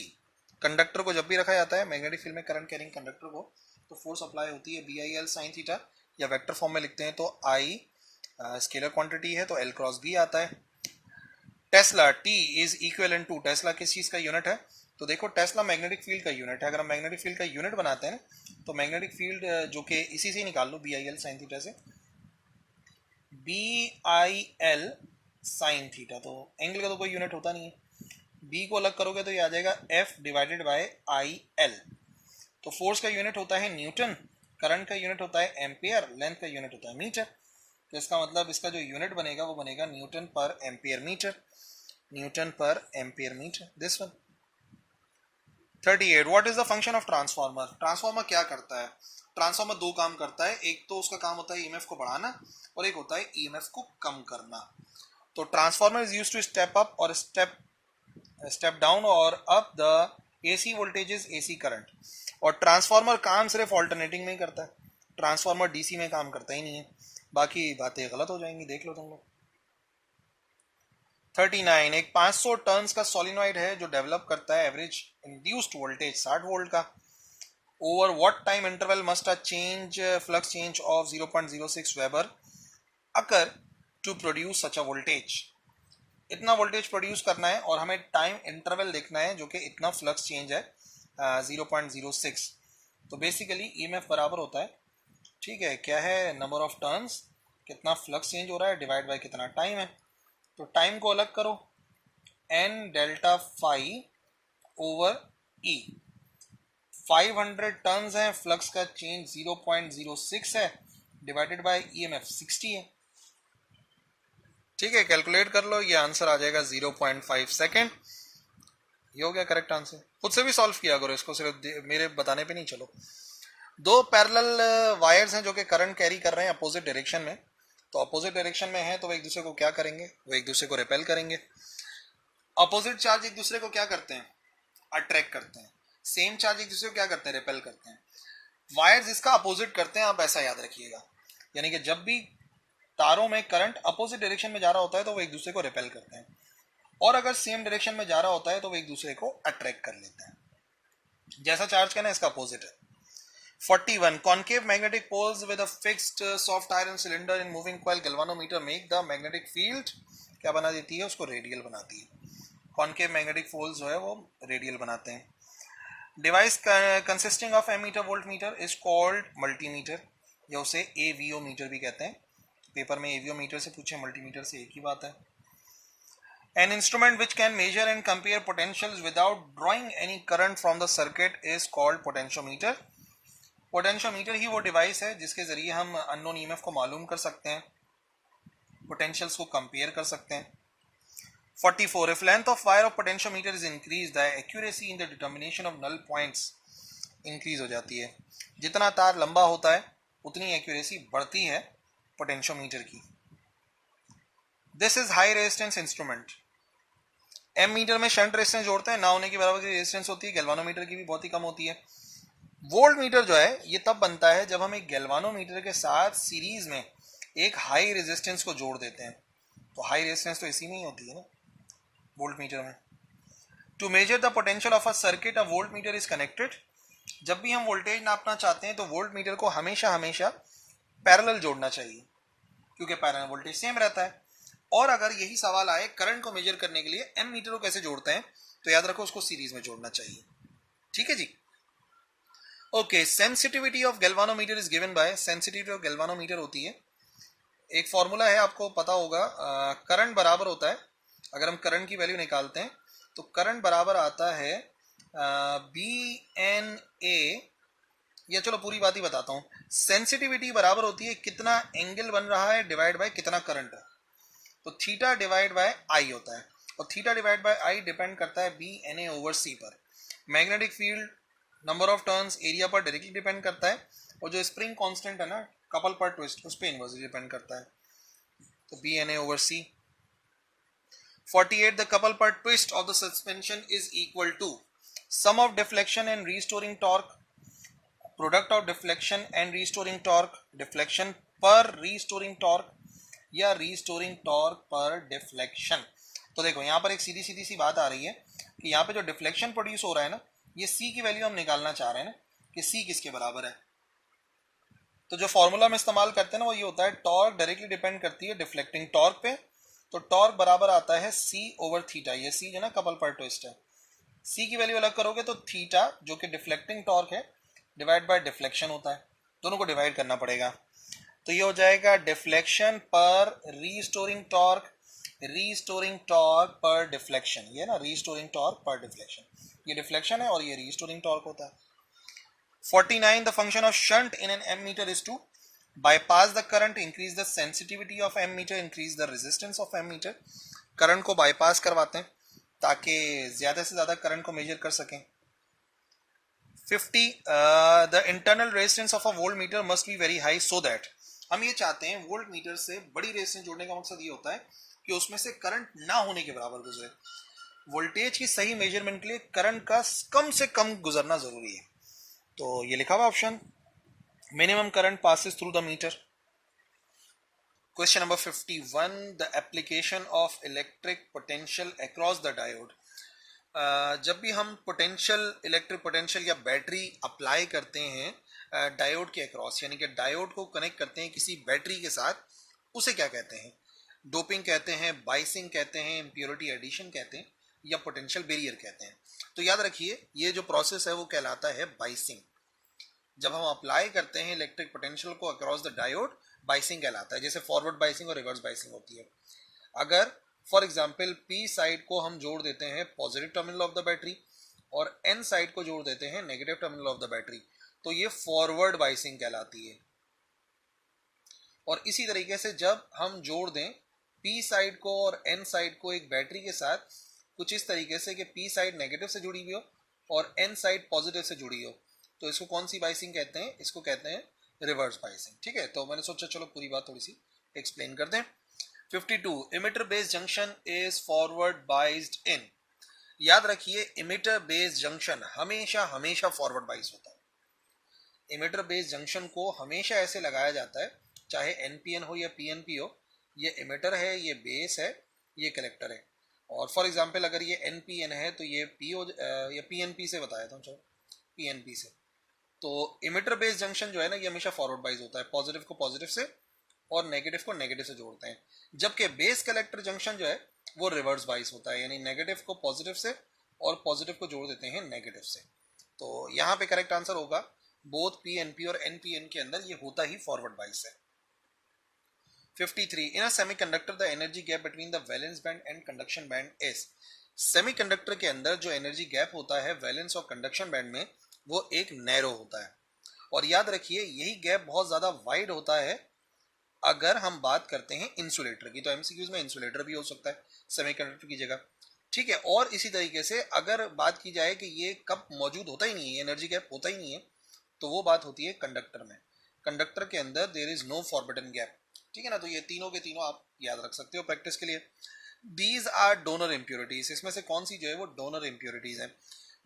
कंडक्टर को जब भी रखा जाता है मैग्नेटिक फील्ड में, करंट कैरिंग कंडक्टर को, तो फोर्स अप्लाई होती है BIL साइन थीटा, या वेक्टर फॉर्म में लिखते हैं तो I स्केलर क्वांटिटी है तो L क्रॉस B आता है। Tesla T is equivalent to, tesla किस चीज का यूनिट है? तो देखो टेस्ला मैग्नेटिक फील्ड का यूनिट है। अगर हम मैग्नेटिक फील्ड का यूनिट बनाते हैं ना तो मैग्नेटिक फील्ड जो कि इसी से ही निकाल लो, BIL साइन थीटा से, BIL साइन थीटा, तो एंगल का तो कोई यूनिट होता नहीं है। B को अलग करोगे तो ये आ जाएगा F डिवाइडेड बाय IL। तो फोर्स का यूनिट होता है न्यूटन, करंट का यूनिट होता है एम्पियर, लेंथ का यूनिट होता है मीटर। तो इसका मतलब इसका जो यूनिट बनेगा वो बनेगा newton per ampere metre, newton per ampere metre, this one. 38 what is the function of transformer? Transformer क्या करता है? ट्रांसफार्मर दो काम करता है, एक तो उसका काम होता है ईएमएफ को बढ़ाना और एक होता है ईएमएफ को कम करना। तो transformer is used to step up और स्टेप डाउन और up the AC voltages, AC current. और ट्रांसफार्मर काम सिर्फ ऑल्टरनेटिंग में ही करता है, ट्रांसफार्मर डीसी में काम करता ही नहीं है। बाकी बातें गलत हो जाएंगी, देख लो तुम लोग। 39 एक 500 टर्न्स का सोलिनॉइड है जो डेवलप करता है एवरेज इंड्यूस्ड वोल्टेज 60 वोल्ट का। Over what time interval must a change flux change of 0.06 weber occur to produce such a voltage. इतना वोल्टेज प्रोड्यूस करना है और हमें टाइम इंटरवल देखना है जो कि इतना फ्लक्स चेंज है 0.06। तो बेसिकली ईएमएफ बराबर होता है, ठीक है, क्या है, नंबर ऑफ टर्न्स, कितना फ्लक्स चेंज हो रहा है डिवाइड बाय कितना टाइम है। तो टाइम को अलग करो, n delta phi over E। 500 turns है, फ्लक्स का चेंज 0.06 है, डिवाइडेड बाय ईएमएफ 60 है। ठीक है, कैलकुलेट कर लो, ये आंसर आ जाएगा 0.5 सेकेंड। ये हो गया करेक्ट आंसर। खुद से भी सॉल्व किया करो इसको, सिर्फ मेरे बताने पे नहीं चलो। दो पैरेलल वायर्स हैं जो कि करंट कैरी कर रहे हैं अपोजिट डायरेक्शन में। तो अपोजिट डायरेक्शन में है तो वो एक दूसरे को क्या करेंगे, वो एक दूसरे को रिपेल करेंगे। अपोजिट चार्ज एक दूसरे को क्या करते हैं, अट्रैक्ट करते हैं। सेम चार्ज एक दूसरे को क्या करते हैं, रिपेल करते हैं। वायर्स इसका अपोजिट करते हैं, आप ऐसा याद रखिएगा। यानी कि जब भी तारों में करंट अपोजिट डायरेक्शन में जा रहा होता है तो वो एक दूसरे को रिपेल करते हैं, और अगर सेम डायरेक्शन में जा रहा होता है तो वो एक दूसरे को अट्रैक्ट कर लेते हैं। जैसा चार्ज का ना इसका अपोजिट है। 41 concave magnetic poles with a fixed soft iron cylinder in moving coil galvanometer make the magnetic field क्या बना देती है, उसको रेडियल बनाती है। concave magnetic poles जो है वो रेडियल बनाते हैं। Device consisting of ammeter voltmeter is called multimeter, या उसे एवीओ मीटर भी कहते हैं। पेपर में एवीओ मीटर से पूछे, मल्टीमीटर से एक ही बात है। An instrument which can measure and compare potentials without drawing any current from the circuit is called potentiometer। Potentiometer ही वो डिवाइस है जिसके जरिए हम अननोन ईएमएफ को मालूम कर सकते हैं, पोटेंशियल्स को कंपेयर कर सकते हैं। 44 if length of wire of potentiometer is increase the accuracy in the determination of null points increase हो जाती है। जितना तार लंबा होता है उतनी एक्यूरेसी बढ़ती है पोटेंशियोमीटर की। This is high resistance instrument. Ammeter में शंट रेजिस्टेंस जोड़ते हैं, ना होने की बराबर की रेजिस्टेंस होती है, गैल्वानोमीटर की भी बहुत ही कम होती है। वोल्ट मीटर जो है ये तब बनता है जब हम एक गैल्वानोमीटर के साथ सीरीज में एक हाई रेजिस्टेंस को जोड़ देते हैं। तो हाई रेजिस्टेंस तो इसी में ही होती है ना, वोल्ट मीटर में। To measure the potential of a circuit a voltmeter is connected. जब भी हम वोल्टेज नापना चाहते हैं तो वोल्ट मीटर को हमेशा हमेशा पैरेलल जोड़ना चाहिए, क्योंकि पैरेलल वोल्टेज सेम रहता है। और अगर यही सवाल आए करंट को मेजर करने के लिए एम मीटर को कैसे जोड़ते हैं, तो याद रखो उसको सीरीज में जोड़ना चाहिए। ठीक है जी। Okay, sensitivity of galvanometer is given by, sensitivity of galvanometer होती है, एक फॉर्मूला है आपको पता होगा, करंट बराबर होता है, अगर हम करंट की वैल्यू निकालते हैं तो करंट बराबर आता है बी एन ए, या चलो पूरी बात ही बताता हूँ। सेंसिटिविटी बराबर होती है कितना एंगल बन रहा है डिवाइड बाय कितना करंट है। तो थीटा डिवाइड बाय आई होता है, और theta divide by I depend करता है बी एन ए ओवर सी पर। Magnetic field number of turns area पर डायरेक्टली डिपेंड करता है, और जो स्प्रिंग कांस्टेंट है ना कपल पर ट्विस्ट, उस पर इनवर्सली डिपेंड करता है। तो B N A over C. 48 the couple per twist of the suspension is equal to sum of deflection and restoring torque, product of deflection and restoring torque, deflection per restoring torque, या restoring torque per deflection. तो देखो यहाँ पर एक सीधी सीधी सी बात आ रही है कि यहाँ पे जो डिफ्लेक्शन प्रोड्यूस हो रहा है ना, ये c की वैल्यू हम निकालना चाह रहे हैं ना कि c किसके बराबर है। तो जो फॉर्मूला में इस्तेमाल करते हैं ना वो ये होता है, टॉर्क डायरेक्टली डिपेंड करती है डिफ्लेक्टिंग टॉर्क पे, तो टॉर्क बराबर आता है c ओवर थीटा। ये c जो ना कपल पर ट्विस्ट है, c की वैल्यू अलग करोगे तो थीटा जो कि डिफ्लेक्टिंग टॉर्क है डिवाइड बाय डिफ्लेक्शन होता है, दोनों को डिवाइड करना पड़ेगा। तो ये हो जाएगा deflection per restoring torque, restoring torque per deflection, ये ना रीस्टोरिंग टॉर्क पर डिफ्लेक्शन, ये डिफ्लेक्शन है और ये रीस्टोरिंग टॉर्क होता है। 49 the function of shunt in an ammeter is to bypass the current, increase the sensitivity of ammeter, increase the resistance of ammeter। Current को bypass करवाते हैं ताकि ज्यादा से ज्यादा करंट को मेजर कर सकें। 50 the internal resistance of a voltmeter must be very high so that, हम ये चाहते हैं वोल्ट मीटर से बड़ी रेजिस्टेंस जोड़ने का मकसद ये होता है कि उसमें से करंट ना होने के बराबर गुजरे। वोल्टेज की सही मेजरमेंट के लिए करंट का कम से कम गुजरना जरूरी है, तो ये लिखा हुआ option, minimum current passes through the meter. Question number 51, the application of electric potential across the diode. जब भी हम पोटेंशियल, इलेक्ट्रिक पोटेंशियल या बैटरी अप्लाई करते हैं डायोड के अक्रॉस, यानी कि डायोड को कनेक्ट करते हैं किसी बैटरी के साथ, उसे क्या कहते हैं? डोपिंग कहते हैं, बाइसिंग कहते हैं, इम्प्योरिटी एडिशन कहते हैं, या पोटेंशियल बैरियर कहते हैं। तो याद रखिए ये जो प्रोसेस है वो कहलाता है बाइसिंग। जब हम अप्लाई करते हैं इलेक्ट्रिक पोटेंशियल को अक्रॉस द डायोड, बाइसिंग कहलाता है। जैसे फॉरवर्ड बाइसिंग और रिवर्स बाइसिंग होती है। अगर फॉर एग्जाम्पल पी साइड को हम जोड़ देते हैं positive terminal of the battery और एन साइड को जोड़ देते हैं negative terminal of the battery, तो ये फॉरवर्ड बाइसिंग कहलाती है। और इसी तरीके से जब हम जोड़ दें पी साइड को और एन साइड को एक बैटरी के साथ कुछ इस तरीके से कि पी साइड नेगेटिव से जुड़ी हुई हो और एन साइड पॉजिटिव से जुड़ी हो, तो इसको कौन सी बाइसिंग कहते हैं? इसको कहते हैं रिवर्स बाइसिंग। ठीक है, तो मैंने सोचा चलो पूरी बात थोड़ी सी एक्सप्लेन कर दें। 52, emitter based junction is forward biased in. याद रखिए इमिटर बेस्ड जंक्शन हमेशा हमेशा फॉरवर्ड बाइज होता है। इमिटर बेस्ड जंक्शन को हमेशा ऐसे लगाया जाता है, चाहे एनपीएन हो या पीएनपी हो, ये इमिटर है, ये बेस है, ये कलेक्टर है। और फॉर एग्जांपल अगर ये एनपीएन है तो ये पी हो या पीएनपी से बताया था, चलो पीएनपी से। तो इमिटर बेस्ड जंक्शन जो है ना ये हमेशा फॉरवर्ड बाइज होता है, पॉजिटिव को पॉजिटिव से और नेगेटिव को नेगेटिव से जोड़ते हैं। जबकि बेस कलेक्टर जंक्शन जो है वो रिवर्स बाइज होता है, यानी नेगेटिव को पॉजिटिव से और पॉजिटिव को जोड़ देते हैं नेगेटिव से। तो यहाँ पे करेक्ट आंसर होगा बोथ पीएनपी और एनपीएन के अंदर ये होता ही फॉरवर्ड बाइज है। 53, in a semiconductor the energy gap between the valence band and conduction band is. Semiconductor के अंदर जो एनर्जी गैप होता है वैलेंस और कंडक्शन बैंड में वो एक नैरो होता है। और याद रखिए यही गैप बहुत ज्यादा वाइड होता है अगर हम बात करते हैं इंसुलेटर की। तो एमसीक्यूज में इंसुलेटर भी हो सकता है सेमीकंडक्टर की जगह। ठीक है, और इसी तरीके से अगर बात की जाए कि ये कब मौजूद होता ही नहीं है, एनर्जी गैप होता ही नहीं है, तो वो बात होती है कंडक्टर में। कंडक्टर के अंदर there is no forbidden gap. ठीक है ना, तो ये तीनों के तीनों आप याद रख सकते हो प्रैक्टिस के लिए। These are donor impurities. इसमें से कौन सी जो है वो डोनर इम्प्योरिटीज है?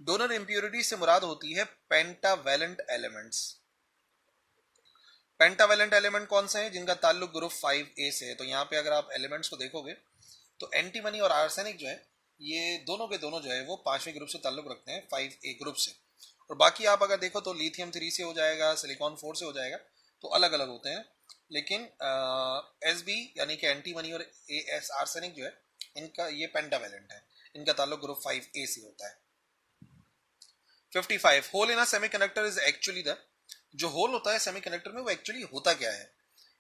डोनर इम्प्योरिटीज से मुराद होती है पेंटावैलेंट एलिमेंट्स। पेंटावैलेंट एलिमेंट कौन से हैं? जिनका ताल्लुक ग्रुप 5A से है। तो यहाँ पे अगर आप एलिमेंट्स को देखोगे तो एंटीमनी और आर्सेनिक जो है ये दोनों के दोनों जो है वो 5वें ग्रुप से ताल्लुक रखते हैं, 5A ग्रुप से। और बाकी आप अगर देखो तो लिथियम 3 से हो जाएगा, सिलिकॉन 4 से हो जाएगा, तो अलग अलग होते हैं। लेकिन SB यानी कि एंटीमनी और AS आर्सेनिक जो है इनका ये पेंटावैलेंट है, इनका ताल्लुक ग्रुप 5A से होता है। 55, hole in a semiconductor is actually the. जो होल होता है सेमीकंडक्टर में वो एक्चुअली होता क्या है?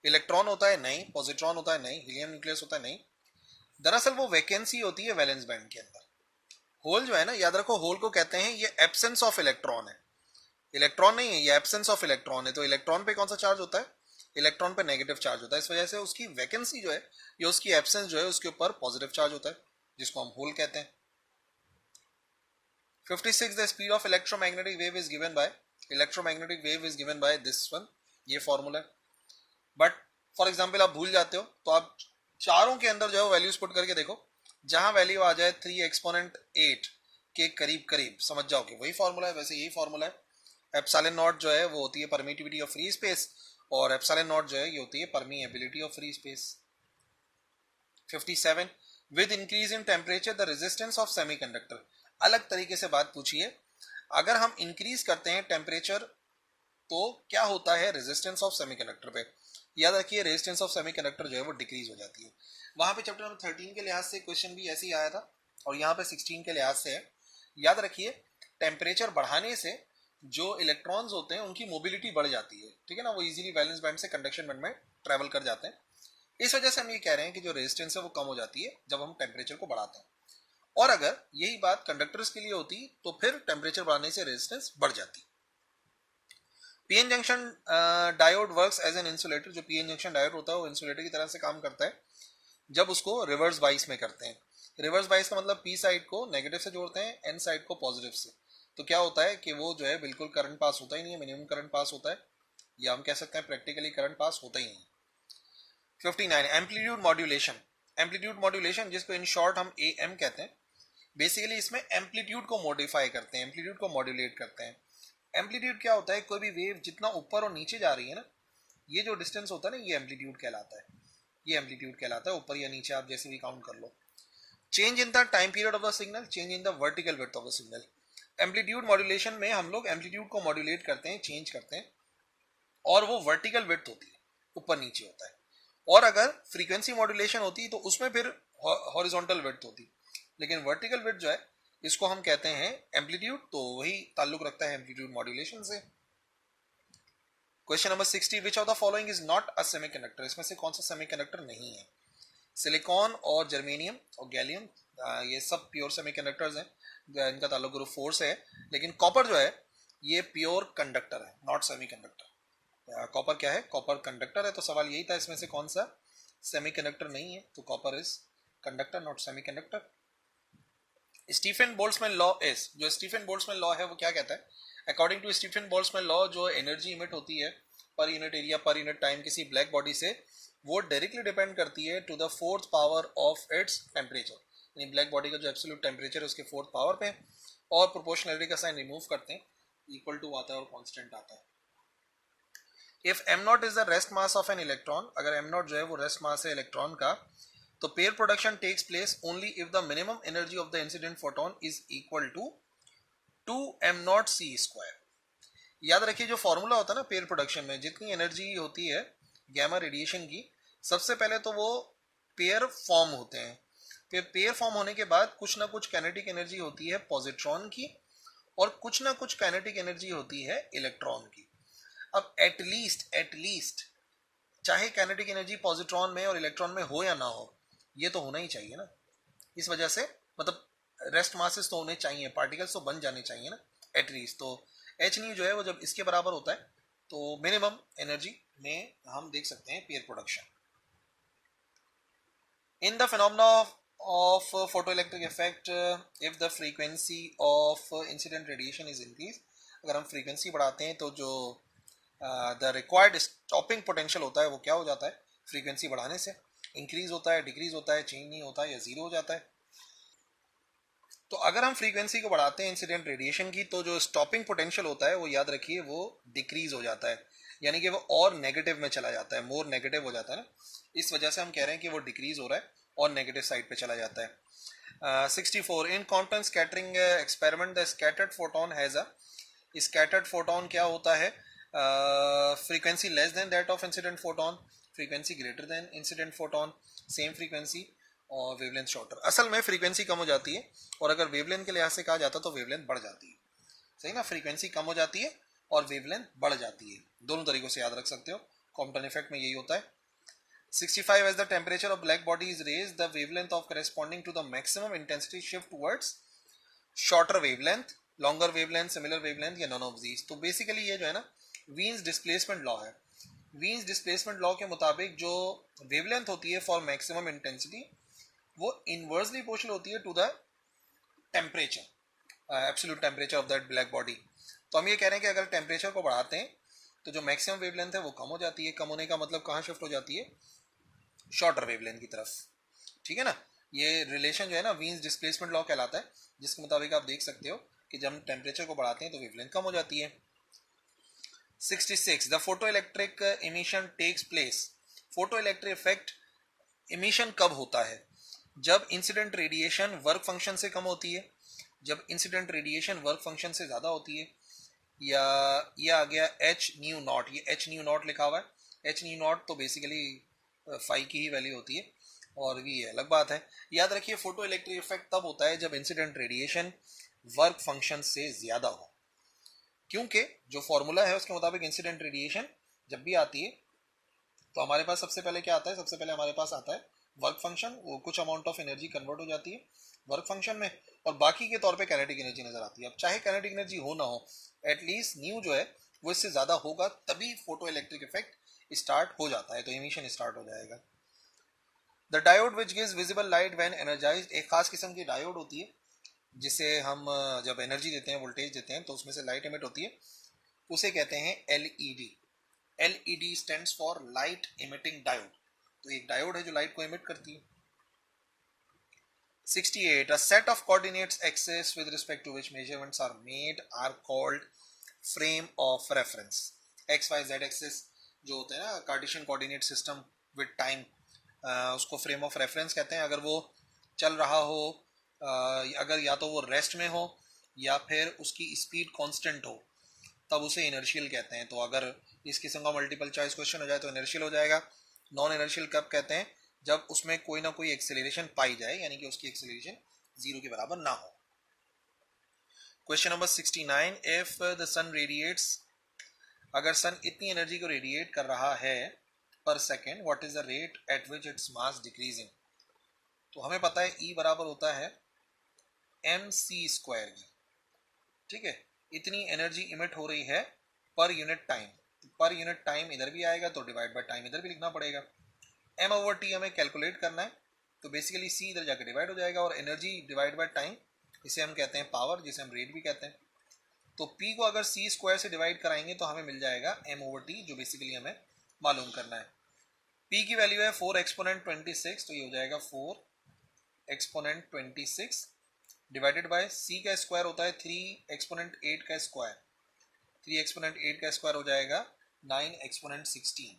इलेक्ट्रॉन होता है? नहीं। पॉजिट्रॉन होता है? नहीं। हीलियम न्यूक्लियस होता है? नहीं। दरअसल वो वैकेंसी होती है वैलेंस बैंड के अंदर। होल जो है ना, याद रखो होल को कहते हैं ये एब्सेंस ऑफ इलेक्ट्रॉन है, इलेक्ट्रॉन नहीं है, ये एब्सेंस ऑफ इलेक्ट्रॉन है। तो इलेक्ट्रॉन पे कौन सा चार्ज होता है? इलेक्ट्रॉन पे नेगेटिव चार्ज होता है। इस वजह से उसकी वैकेंसी जो है या उसकी एब्सेंस जो है उसके ऊपर पॉजिटिव चार्ज होता है, जिसको हम होल कहते हैं। 56, the speed of electromagnetic wave is given bye. Electromagnetic wave is given by this one, ये फॉर्मूला है। बट फॉर एग्जाम्पल आप भूल जाते हो तो आप चारों के अंदर जो है वैल्यूज पुट करके देखो, जहां वैल्यू आ जाए 3 एक्सपोनेंट 8 के करीब करीब, समझ जाओ कि वही फॉर्मूला है। वैसे यही फॉर्मूला है। एप्सिलॉन नॉट जो है वो होती है परमिटिविटी ऑफ फ्री स्पेस और एप्सिलॉन नॉट जो है ये होती है permeability of free space. 57, with increase in temperature the resistance of semiconductor. अलग तरीके से बात पूछिए, अगर हम इंक्रीज करते हैं टेम्परेचर तो क्या होता है रेजिस्टेंस ऑफ सेमीकंडक्टर पे, याद रखिए रेजिस्टेंस ऑफ सेमीकंडक्टर जो है वो डिक्रीज हो जाती है। वहां पे चैप्टर नंबर 13 के लिहाज से क्वेश्चन भी ऐसे ही आया था और यहाँ पे 16 के लिहाज से है। याद रखिए टेम्परेचर बढ़ाने से जो इलेक्ट्रॉन्स होते हैं उनकी मोबिलिटी बढ़ जाती है, ठीक है ना, वो इजीली वैलेंस बैंड से कंडक्शन बैंड में ट्रेवल कर जाते हैं। इस वजह से हम ये कह रहे हैं कि जो रेजिस्टेंस है वो कम हो जाती है जब हम टेम्परेचर को बढ़ाते हैं। और अगर यही बात कंडक्टर्स के लिए होती तो फिर टेम्परेचर बढ़ाने से रेजिस्टेंस बढ़ जाती। PN junction diode works as an insulator. जो पीएन जंक्शन डायोड होता है वो इंसुलेटर की तरह से काम करता है जब उसको रिवर्स बाइस में करते हैं। रिवर्स बाइस का मतलब पी साइड को नेगेटिव से जोड़ते हैं, एन साइड को पॉजिटिव से। तो क्या होता है कि वो जो है बिल्कुल करंट पास होता ही नहीं है, मिनिमम करंट पास होता है, या हम कह सकते हैं प्रैक्टिकली करंट पास होता ही नहीं। 59 एम्पलीट्यूड मॉड्यूलेशन। एम्पलीट्यूड मॉड्यूलेशन जिसको इन शॉर्ट हम एएम कहते हैं, बेसिकली इसमें एम्पलीट्यूड को मॉडिफाई करते हैं, एम्पलीट्यूड को मॉड्यूलेट करते हैं। एम्पलीट्यूड क्या होता है, कोई भी वेव जितना ऊपर और नीचे जा रही है ना, ये जो डिस्टेंस होता है ना, ये एम्पलीट्यूड कहलाता है, ये एम्पलीट्यूड कहलाता है, ऊपर या नीचे आप जैसे भी काउंट कर लो। Change in the time period of the signal, change in the vertical width of the signal. Amplitude modulation में हम लोग एम्पलीट्यूड को मॉड्यूलेट करते हैं, चेंज करते हैं, और वो वर्टिकल विड्थ होती है, ऊपर नीचे होता है। और अगर फ्रीक्वेंसी मॉड्यूलेशन होती तो उसमें फिर हॉरिजॉन्टल विड्थ होती, लेकिन वर्टिकल विड्थ जो है इसको हम कहते हैं एम्पलीट्यूड, तो वही ताल्लुक रखता है एम्पलीट्यूड मॉड्यूलेशन से। Question number 60, which of the following is not a semiconductor. इसमें से कौन सा सेमीकंडक्टर नहीं है। सिलिकॉन और जर्मेनियम और गैलियम, ये सब प्योर सेमीकंडक्टर्स हैं, इनका ताल्लुक ग्रुप 4 से है। लेकिन कॉपर जो है ये प्योर कंडक्टर है, नॉट सेमीकंडक्टर। कॉपर क्या है, कॉपर कंडक्टर है। तो सवाल यही था इसमें से कौन सा सेमीकंडक्टर नहीं है, तो copper is conductor not semiconductor. Stefan Boltzmann law is, जो स्टीफन बोल्ट्जमैन लॉ है वो क्या कहता है। According to Stefan Boltzmann law, जो एनर्जी इमिट होती है per unit area per unit time किसी ब्लैक बॉडी से, वो डायरेक्टली डिपेंड करती है to the fourth power of its temperature, यानी ब्लैक बॉडी का जो एब्सोल्यूट टेम्परेचर है उसके फोर्थ पावर पे, और प्रोपोर्शनलिटी का साइन रिमूव करते हैं, इक्वल टू आता है और कांस्टेंट आता है। If M naught is the rest mass of an electron, अगर एम नॉट जो है वो रेस्ट मास है इलेक्ट्रॉन का, तो pair production takes place only if the minimum energy of the incident photon is equal to 2m0c²। याद रखिए जो फॉर्मूला होता है ना पेयर प्रोडक्शन में, जितनी एनर्जी होती है गैमा रेडिएशन की, सबसे पहले तो वो पेयर फॉर्म होते हैं, फिर पेयर फॉर्म होने के बाद कुछ ना कुछ काइनेटिक एनर्जी होती है पॉजिट्रॉन की, और कुछ ना कुछ काइनेटिक एनर्जी होती है इलेक्ट्रॉन की। अब एटलीस्ट चाहे काइनेटिक एनर्जी पॉजिट्रॉन में और इलेक्ट्रॉन में हो या ना हो, ये तो होना ही चाहिए ना। इस वजह से मतलब रेस्ट मासेस तो होने चाहिए, पार्टिकल्स तो बन जाने चाहिए ना एटलीस्ट। तो एच न्यू जो है वो जब इसके बराबर होता है तो मिनिमम एनर्जी में हम देख सकते हैं pair production. In the phenomena of photoelectric effect, if the frequency of incident radiation is increased, अगर हम फ्रीक्वेंसी बढ़ाते हैं तो जो द रिक्वायर्ड स्टॉपिंग पोटेंशियल होता है वो क्या हो जाता है, फ्रीक्वेंसी बढ़ाने से इंक्रीज होता है, डिक्रीज होता है, चेंज नहीं होता है, या जीरो हो जाता है। तो अगर हम फ्रीक्वेंसी को बढ़ाते हैं इंसिडेंट रेडिएशन की, तो जो स्टॉपिंग पोटेंशियल होता है वो याद रखिए वो डिक्रीज हो जाता है, यानी कि वो और नेगेटिव में चला जाता है, मोर नेगेटिव हो जाता है ना। इस वजह से हम कह रहे हैं कि वो डिक्रीज हो रहा है और नेगेटिव साइड पे चला जाता है। 64, इन quantum scattering experiment the scattered photon has a, scattered photon क्या होता है, frequency less than that of incident photon, frequency greater than incident photon, same frequency और वेवलेंथ शॉर्टर। असल में फ्रीक्वेंसी कम हो जाती है, और अगर वेवलेंथ के लिहाज से कहा जाता तो वेवलेंथ बढ़ जाती है, सही ना। फ्रीक्वेंसी कम हो जाती है और वेवलेंथ बढ़ जाती है, दोनों तरीकों से याद रख सकते हो, कॉम्पटन इफेक्ट में यही होता है। 65, as the temperature of black body is raised, the wavelength of corresponding to the maximum intensity shift towards shorter wavelength, longer wavelength, similar wavelength, या none of these। तो बेसिकली ये जो है ना वीन्स डिस्प्लेसमेंट लॉ है। Wien's displacement law के मुताबिक जो वेवलेंथ होती है फॉर मैक्सिमम इंटेंसिटी, वो इनवर्सली प्रोपोर्शनल होती है to the temperature, absolute temperature of that black body. तो हम ये कह रहे हैं कि अगर टेम्परेचर को बढ़ाते हैं तो जो मैक्सिमम वेवलेंथ है वो कम हो जाती है। कम होने का मतलब कहाँ शिफ्ट हो जाती है, शॉर्टर वेवलेंथ की तरफ, ठीक है ना। ये रिलेशन जो है ना वीन्स डिस्प्लेसमेंट लॉ कहलाता है, जिसके मुताबिक आप देख सकते हो कि जब हम टेम्परेचर को बढ़ाते हैं तो वेवलेंथ कम हो जाती है। 66, the photoelectric emission takes place. Photoelectric effect emission कब होता है, जब इंसिडेंट रेडिएशन वर्क फंक्शन से कम होती है, जब इंसिडेंट रेडिएशन वर्क फंक्शन से ज़्यादा होती है, या ये आ गया एच न्यू नॉट, ये एच न्यू नॉट लिखा हुआ है। एच न्यू नॉट तो बेसिकली फाई की ही वैल्यू होती है और भी अलग बात है। याद रखिए फोटो इलेक्ट्रिक इफेक्ट तब होता है जब इंसिडेंट रेडिएशन वर्क फंक्शन से ज्यादा हो, क्योंकि जो फॉर्मूला है उसके मुताबिक इंसिडेंट रेडिएशन जब भी आती है तो हमारे पास सबसे पहले क्या आता है, सबसे पहले हमारे पास आता है वर्क फंक्शन, वो कुछ अमाउंट ऑफ एनर्जी कन्वर्ट हो जाती है वर्क फंक्शन में और बाकी के तौर पे काइनेटिक एनर्जी नजर आती है। अब चाहे काइनेटिक एनर्जी हो ना हो, एटलीस्ट न्यू जो है वो इससे ज्यादा होगा, तभी फोटो इलेक्ट्रिक इफेक्ट स्टार्ट हो जाता है, तो इमिशन स्टार्ट हो जाएगा। The diode which gives visible light when energised, एक खास किस्म की डायोड होती है जिसे हम जब एनर्जी देते हैं, वोल्टेज देते हैं, तो उसमें से लाइट एमिट होती है, उसे कहते हैं LED. LED stands for light emitting diode, तो एक डायोड है जो लाइट को इमिट करती है। 68. A set of coordinates axes with respect to which measurements are made are called frame of reference. x y z axis जो होते हैं ना Cartesian coordinate system with time, उसको फ्रेम ऑफ रेफरेंस कहते हैं। अगर वो चल रहा हो, अगर या तो वो रेस्ट में हो या फिर उसकी स्पीड कांस्टेंट हो, तब उसे इनर्शियल कहते हैं। तो अगर इस किस्म का मल्टीपल चॉइस क्वेश्चन हो जाए तो इनर्शियल हो जाएगा। नॉन इनर्शियल कब कहते हैं, जब उसमें कोई ना कोई एक्सेलरेशन पाई जाए, यानी कि उसकी एक्सेलरेशन जीरो के बराबर ना हो। Question number 69, if the sun radiates, अगर सन इतनी एनर्जी को रेडिएट कर रहा है पर second, what is the rate at which its mass decreasing. तो हमें पता है E बराबर होता है mc स्क्वायर की, ठीक है। इतनी एनर्जी इमिट हो रही है पर यूनिट टाइम, पर यूनिट टाइम इधर भी आएगा तो डिवाइड बाय टाइम इधर भी लिखना पड़ेगा। m/t हमें कैलकुलेट करना है, तो बेसिकली c इधर जाकर डिवाइड हो जाएगा और एनर्जी डिवाइड बाय टाइम, इसे हम कहते हैं पावर, जिसे हम रेट भी कहते हैं। तो p को अगर c स्क्वायर से डिवाइड कराएंगे तो हमें मिल जाएगा m/t, जो बेसिकली हमें मालूम करना है। p की वैल्यू है 4 एक्सपोनेंट 26, तो ये हो जाएगा 4 एक्सपोनेंट 26 डिवाइडेड बाय c का स्क्वायर होता है 3 एक्सपोनेंट 8 का स्क्वायर, 3 एक्सपोनेंट 8 का स्क्वायर हो जाएगा 9 एक्सपोनेंट 16,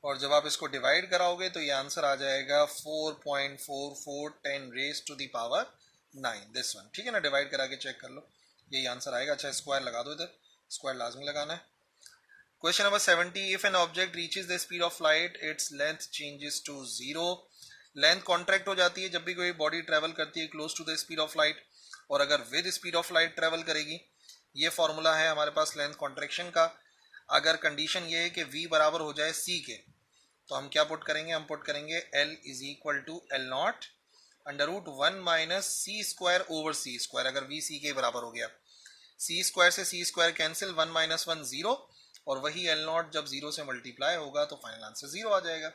और जब आप इसको डिवाइड कराओगे तो ये आंसर आ जाएगा 4.4410 raise to the power 9, this one, ठीक है ना। डिवाइड करा के चेक कर लो, यही आंसर आएगा। अच्छा स्क्वायर लगा दो, इधर स्क्वायर लाजमी लगाना है। Question number 70, if an object reaches the speed of light its length changes to 0। Length contract हो जाती है जब भी कोई बॉडी ट्रेवल करती है close to the speed of light, और अगर with speed of light travel करेगी, ये फॉर्मूला है हमारे पास लेंथ कॉन्ट्रैक्शन का। अगर कंडीशन ये है कि v बराबर हो जाए c के, तो हम क्या पुट करेंगे, हम पुट करेंगे L is equal to L naught under root 1 minus C square over C square. अगर v c के बराबर हो गया, c स्क्वायर से c स्क्वायर कैंसिल, 1 माइनस 1 0, और वही एल नॉट जब 0 से मल्टीप्लाई होगा तो फाइनल आंसर 0 आ जाएगा।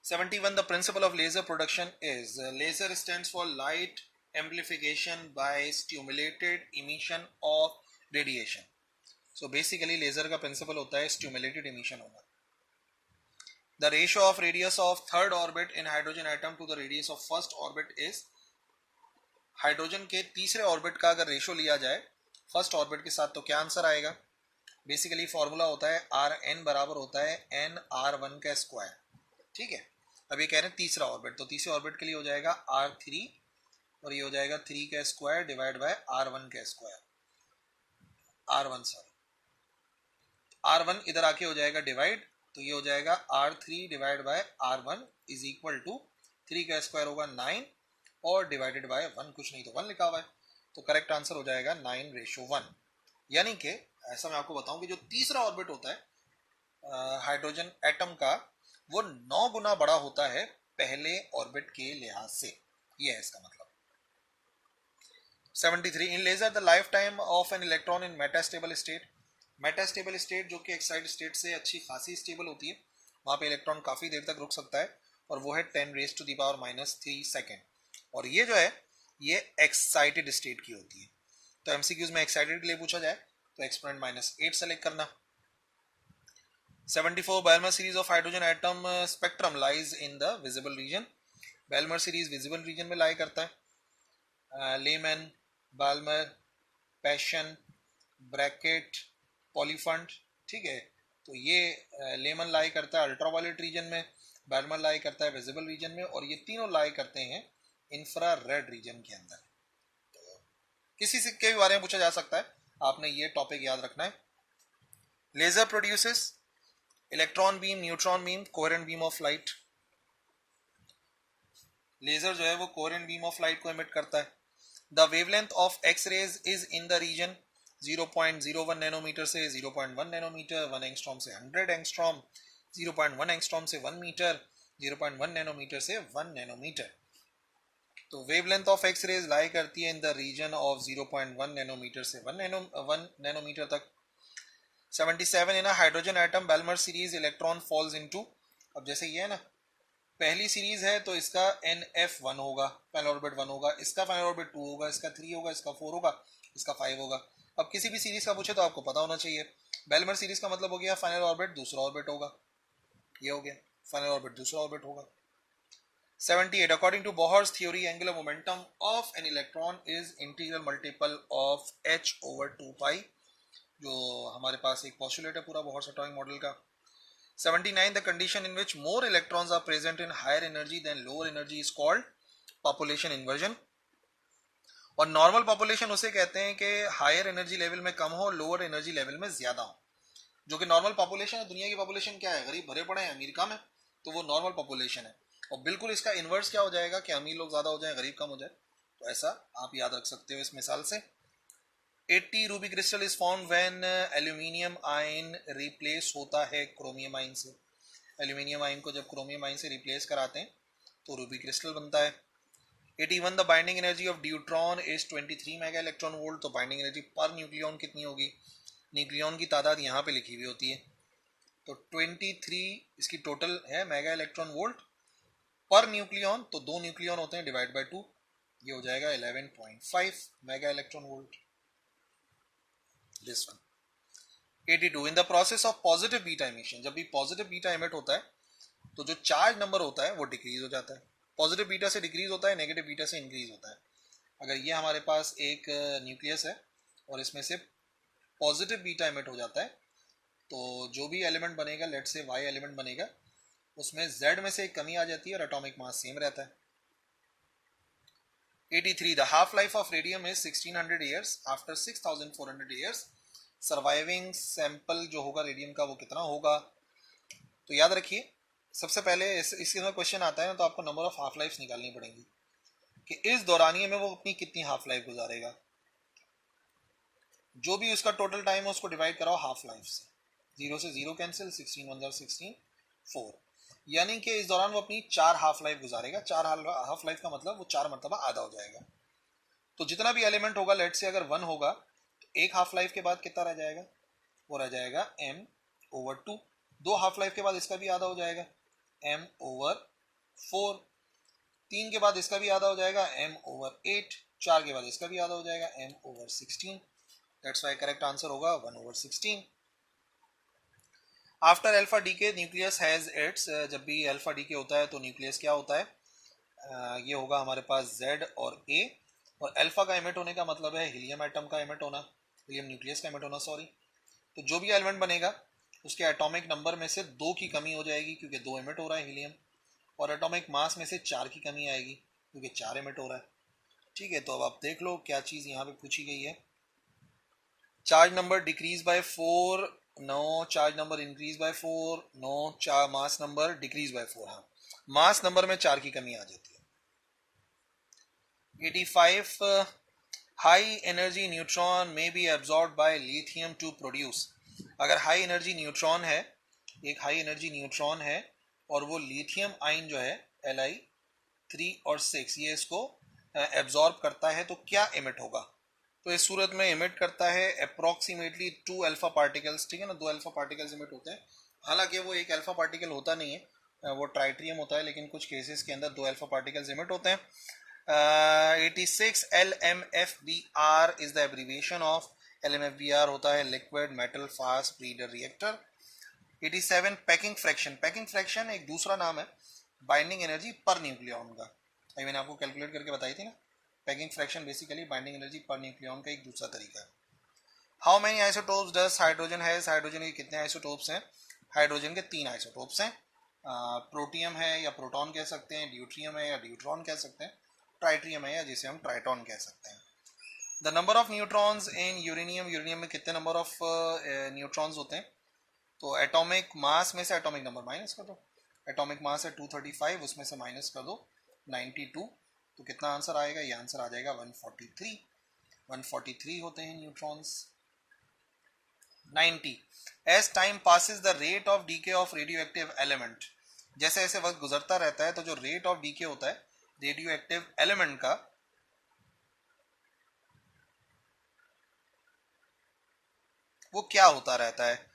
71, the principle of laser production is, laser stands for light amplification by stimulated emission of radiation. So basically laser का principle होता है stimulated emission होना। The ratio of radius of third orbit in hydrogen atom to the radius of first orbit is, hydrogen के तीसरे orbit का अगर ratio लिया जाए फर्स्ट ऑर्बिट के साथ तो क्या आंसर आएगा। बेसिकली फॉर्मूला होता है Rn बराबर होता है nr1 का स्क्वायर, ठीक है। अब ये कह रहे हैं तीसरा ऑर्बिट, तो तीसरे ऑर्बिट के लिए हो जाएगा R3 और ये हो जाएगा 3 का स्क्वायर डिवाइड बाय R1 का स्क्वायर, R1 इधर आके हो जाएगा डिवाइड, तो ये हो जाएगा R3 divide by R1 is equal to 3 का स्क्वायर होगा 9 और डिवाइडेड बाय 1, कुछ नहीं तो 1 लिखा हुआ है, तो करेक्ट आंसर हो जाएगा 9:1। यानी कि ऐसा मैं आपको बताऊं कि जो तीसरा ऑर्बिट होता है हाइड्रोजन एटम का, वो 9 गुना बड़ा होता है पहले ऑर्बिट के लिहाज से, ये है इसका मतलब। 73, in laser the lifetime of an electron in metastable state. Metastable state जो कि एक्साइटेड स्टेट से अच्छी खासी स्टेबल होती है, वहां पे इलेक्ट्रॉन काफी देर तक रुक सकता है, और वो है 10⁻³ सेकेंड, और ये जो है ये एक्साइटेड स्टेट की होती है। तो एमसीक्यूज में एक्साइटेड के लिए पूछा जाए तो एक्सपोनेंट -8 सेलेक्ट करना। 74, Balmer series of hydrogen atom spectrum lies in the visible region। Balmer series visible region में लाई करता है। लेमन, बाल्मर, पैशन, ब्रैकेट, पॉलीफंड, ठीक है। तो ये लेमन लाई करता है अल्ट्रावायलेट रीजन में, बाल्मर लाई करता है विजिबल रीजन में, और ये तीनों लाई करते हैं इंफ्रारेड रीजन के अंदर। तो किसी सिक्के के बारे में पूछा जा सकता है आपने ये टॉपिक याद रखना है। Laser produces electron beam, neutron beam, coherent beam of light. Laser जो है वो कोहेरेंट बीम ऑफ लाइट को एमिट करता है। The wavelength of X rays is in the region 0.01 nanometre से 0.1 नैनोमीटर, 1 एंगस्ट्रॉम से 100 एंगस्ट्रॉम, 0.1 एंगस्ट्रॉम से 1 मीटर, 0.1 नैनोमीटर से 1 नैनोमीटर। तो wavelength of X rays lie करती है in the region of 0.1 nanometre से 1 नैनोमीटर तक। 77 in hydrogen atom Balmer series electron falls into. अब जैसे ये है ना, पहली सीरीज है तो इसका NF1 होगा, फाइनल ऑर्बिट 1 होगा, इसका फाइनल ऑर्बिट 2 होगा, इसका 3 होगा, इसका 4 होगा, इसका 5 होगा। अब किसी भी सीरीज का पूछे तो आपको पता होना चाहिए। बेलमर सीरीज का मतलब हो गया फाइनल ऑर्बिट दूसरा ऑर्बिट होगा, ये हो गया फाइनल ऑर्बिट दूसरा ऑर्बिट होगा। 78 according to Bohr's theory angular momentum of an electron is integral multiple of h/2π, जो हमारे पास एक पोस्टुलेट है पूरा बोहर्स एटॉमिक मॉडल का। 79 the condition in which more electrons are present in higher energy than lower energy is called population inversion। और normal population उसे कहते हैं कि हायर एनर्जी लेवल में कम हो, लोअर एनर्जी लेवल में ज्यादा हो। जो कि नॉर्मल पॉपुलेशन है, दुनिया की पॉपुलेशन क्या है, गरीब भरे पड़े हैं अमेरिका में, तो वो नॉर्मल पॉपुलेशन है। और बिल्कुल इसका इन्वर्स क्या हो जाएगा कि अमीर लोग ज्यादा हो जाए गरीब कम हो जाए। तो ऐसा आप याद रख सकते हो इस मिसाल से। 80 Ruby crystal is form when aluminium ion replace होता है क्रोमियम आयन से। एल्यूमिनियम आयन को जब क्रोमियम आयन से रिप्लेस कराते हैं तो रूबी क्रिस्टल बनता है। 81 the binding energy of deuteron is 23 mega electron volt. तो बाइंडिंग एनर्जी पर न्यूक्लियन कितनी होगी, न्यूक्लियन की तादाद यहाँ पे लिखी हुई होती है, तो 23 इसकी टोटल है mega electron volt per nucleon. तो 2 न्यूक्लियन होते हैं, डिवाइड बाय 2, ये हो जाएगा 11.5 mega electron volt. This one. 82 in the process of positive beta emission, जब भी पॉजिटिव बीटा एमिट होता है तो जो चार्ज नंबर होता है वो डिक्रीज हो जाता है। पॉजिटिव बीटा से डिक्रीज होता है, नेगेटिव बीटा से इंक्रीज होता है। अगर ये हमारे पास एक न्यूक्लियस है और इसमें से पॉजिटिव बीटा एमिट हो जाता है तो जो भी एलिमेंट बनेगा, लेट से वाई एलिमेंट बनेगा, उसमें जेड में से एक कमी आ जाती है और एटॉमिक मास सेम रहता है। 83 the half life of radium is 1600 years. After 6400 years surviving sample जो होगा रेडियम का वो कितना होगा। तो याद रखिए, सबसे पहले इसके अंदर क्वेश्चन आता है ना तो आपको नंबर ऑफ हाफ लाइफ निकालनी पड़ेंगी कि इस दौरानिए में वो अपनी कितनी हाफ लाइफ गुजारेगा। जो भी उसका टोटल टाइम है उसको डिवाइड कराओ हाफ लाइफ से, 0 से 0 कैंसिल, 16 1 16 4, यानी कि इस दौरान वो अपनी 4 हाफ लाइफ गुजारेगा। 4 हाफ लाइफ का मतलब वो 4 मरतबा आधा हो जाएगा। तो जितना भी एलिमेंट होगा, लेट से अगर 1 होगा तो एक हाफ लाइफ के बाद कितना रह जाएगा, वो रह जाएगा m/2। 2 हाफ लाइफ के बाद इसका भी आधा हो जाएगा m/4। 3 के बाद इसका भी आधा हो जाएगा m/8। 4 के बाद इसका भी आधा हो जाएगा m/16। That's why correct answer होगा 1/16। After alpha decay nucleus has its, जब भी अल्फा डीके होता है तो न्यूक्लियस क्या होता है, ये होगा हमारे पास Z और A। और अल्फा का एमिट होने का मतलब है हीलियम एटम का एमिट होना, हीलियम न्यूक्लियस का एमिट होना, सॉरी। तो जो भी एलिमेंट बनेगा उसके एटॉमिक नंबर में से 2 की कमी हो जाएगी क्योंकि 2 एमिट हो रहा है हीलियम, और एटॉमिक मास में से 4 की कमी आएगी क्योंकि 4 एमिट हो रहा है। ठीक है, तो अब आप देख लो क्या चीज़ यहाँ पे पूछी गई है। Charge number decrease by 4, no. Charge number increase by 4, no. Mass number decrease by 4, हाँ, मास नंबर में 4 की कमी आ जाती है। 85 high energy neutron may be absorb by lithium to produce. अगर हाई एनर्जी न्यूट्रॉन है, एक हाई एनर्जी न्यूट्रॉन है और वो लिथियम आयन जो है Li3 और 6 ये इसको एब्जॉर्ब करता है तो क्या एमिट होगा। तो इस सूरत में एमिट करता है अप्रोक्सीमेटली 2 अल्फा पार्टिकल्स। ठीक है ना, 2 अल्फा पार्टिकल्स एमिट होते हैं। हालांकि वो एक अल्फा पार्टिकल होता नहीं है, वो ट्राइट्रियम होता है, लेकिन कुछ केसेस के अंदर 2 अल्फा पार्टिकल्स एमिट होते हैं। 86 LMFBR is the abbreviation of, LMFBR होता है liquid metal fast breeder reactor. 87 packing fraction, packing fraction एक दूसरा नाम है बाइंडिंग एनर्जी पर न्यूक्लियन का। अभी मैंने आपको कैलकुलेट करके बताई थी ना, packing fraction basically binding energy per nucleon का एक दूसरा तरीका है। How many isotopes does hydrogen has, hydrogen के कितने आइसोटोप्स हैं। हाइड्रोजन के 3 आइसोटोप्स हैं। प्रोटियम है या प्रोटॉन कह सकते हैं, ड्यूट्रियम है या ड्यूट्रॉन कह सकते हैं, ट्राइट्रियम है या जिसे हम ट्राइटॉन कह सकते हैं। The number of neutrons in uranium, uranium में कितने नंबर ऑफ न्यूट्रॉन्स होते हैं? तो एटॉमिक मास में से एटॉमिक नंबर माइनस कर दो, एटॉमिक मास है 235, उसमें से माइनस कर दो 92, तो कितना आंसर आएगा? ये आंसर आ जाएगा 143, 143 होते हैं neutrons. 90, as time passes the rate of decay of radioactive element, जैसे जैसे वक्त गुजरता रहता है तो जो रेट ऑफ डीके होता है रेडियो एक्टिव एलिमेंट का, वो क्या होता रहता है?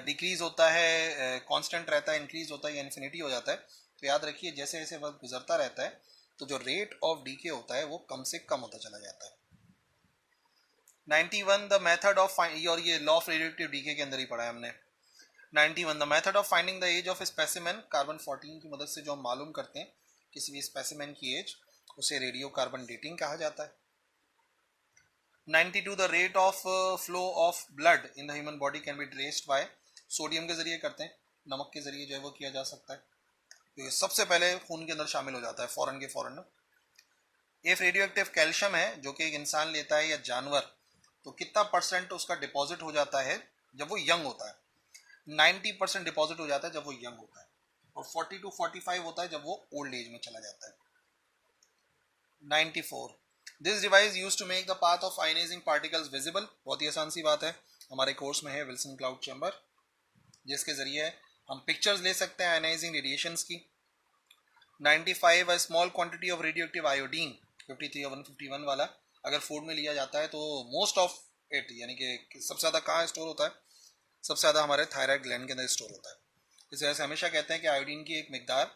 डिक्रीज होता है, कांस्टेंट रहता है, इंक्रीज होता है या इन्फिनिटी हो जाता है? तो याद रखिए जैसे जैसे वक्त गुजरता रहता है तो जो रेट ऑफ डीके होता है वो कम से कम होता चला जाता है। 91, द मेथड ऑफ, और ये लॉ ऑफ रेडियोएक्टिव डीके के अंदर ही पढ़ा है हमने। 91, the method of finding the age of specimen, carbon 14 की मदद से जो हम मालूम करते हैं किसी भी स्पेसिमेन की एज, उसे रेडियो कार्बन डेटिंग कहा जाता है। 92, the rate of flow of blood in the human body can be traced by, sodium के जरिए करते हैं, नमक के जरिए जो है वो किया जा सकता है, तो ये सबसे पहले खून के अंदर शामिल हो जाता है फौरन के फौरन। इफ रेडियो एक्टिव कैल्शियम है जो कि एक इंसान लेता है या जानवर, तो कितना परसेंट उसका डिपॉजिट हो जाता है जब वो यंग होता है? 90% डिपॉजिट हो जाता है जब वो यंग होता है, और 40 to 45 होता है जब वो ओल्ड एज में चला जाता है। 94, this device used to make the path of ionising particles visible, बहुत ही आसान सी बात है, हमारे कोर्स में है विल्सन क्लाउड चैम्बर, जिसके जरिए हम पिक्चर्स ले सकते हैं आयनाइजिंग रेडिएशंस की। 95, a small quantity of radioactive iodine, 53 और 151 वाला, अगर फूड में लिया जाता है तो मोस्ट ऑफ इट, यानी कि सबसे ज़्यादा कहाँ स्टोर होता है? सबसे ज़्यादा हमारे थायराइड ग्लैंड के अंदर स्टोर होता है। इस वजह से हमेशा कहते हैं कि आयोडीन की एक मिकदार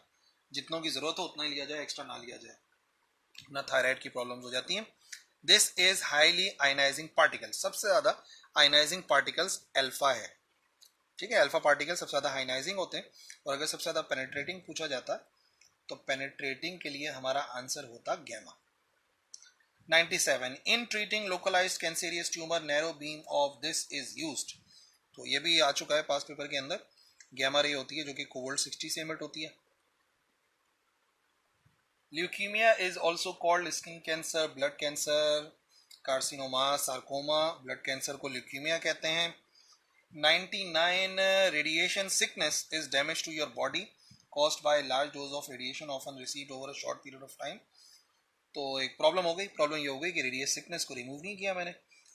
जितनों की ज़रूरत हो उतना ही लिया जाए, एक्स्ट्रा ना लिया जाए, ना थायराइड की प्रॉब्लम्स हो जाती हैं। This is highly ionising particle, सबसे ज़्यादा आयनाइजिंग पार्टिकल्स अल्फा है, ठीक है, अल्फा पार्टिकल सबसे ज़्यादा आयनाइजिंग होते हैं। और अगर सबसे ज़्यादा पेनिट्रेटिंग पूछा जाता तो पेनिट्रेटिंग के लिए हमारा आंसर होता gamma. 97, in treating localised cancerous tumour narrow beam of this is used, तो ये भी आ चुका है पास पेपर के अंदर, गैमा रे होती है जो कि कोवोल्ट 60 से एमिट होती है। Leukaemia is also called skin cancer, blood cancer, carcinoma, sarcoma, blood cancer को ल्यूकीमिया कहते हैं। 99, radiation sickness is damage to your body caused by large dose of radiation often received over a short period of time, तो एक problem हो गई, problem ये हो गई कि रेडिएशन सिकनेस को रिमूव नहीं किया मैंने,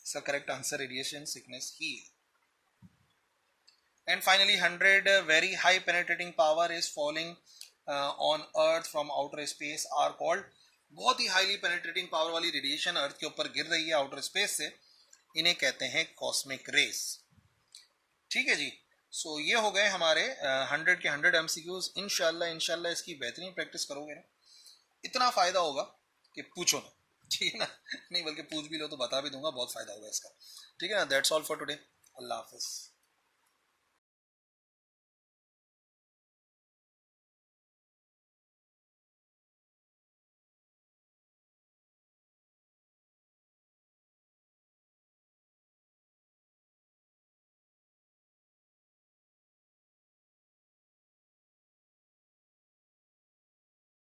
इसका करेक्ट आंसर रेडिएशन सिकनेस ही है। And finally 100, very high penetrating power is falling on earth from outer space are called, बहुत ही हाईली पेनिट्रेटिंग पावर वाली रेडिएशन अर्थ के ऊपर गिर रही है आउटर स्पेस से, इन्हें कहते हैं कॉस्मिक रेस। ठीक है जी, सो ये हो गए हमारे 100 के 100 MCQs। इंशाल्लाह इसकी बेहतरीन प्रैक्टिस करोगे ना, इतना फ़ायदा होगा कि पूछो ना, ठीक है ना, नहीं बल्कि पूछ भी लो तो बता भी दूंगा, बहुत फ़ायदा होगा इसका, ठीक है ना। दैट्स ऑल फॉर टुडे, अल्लाह हाफिज़।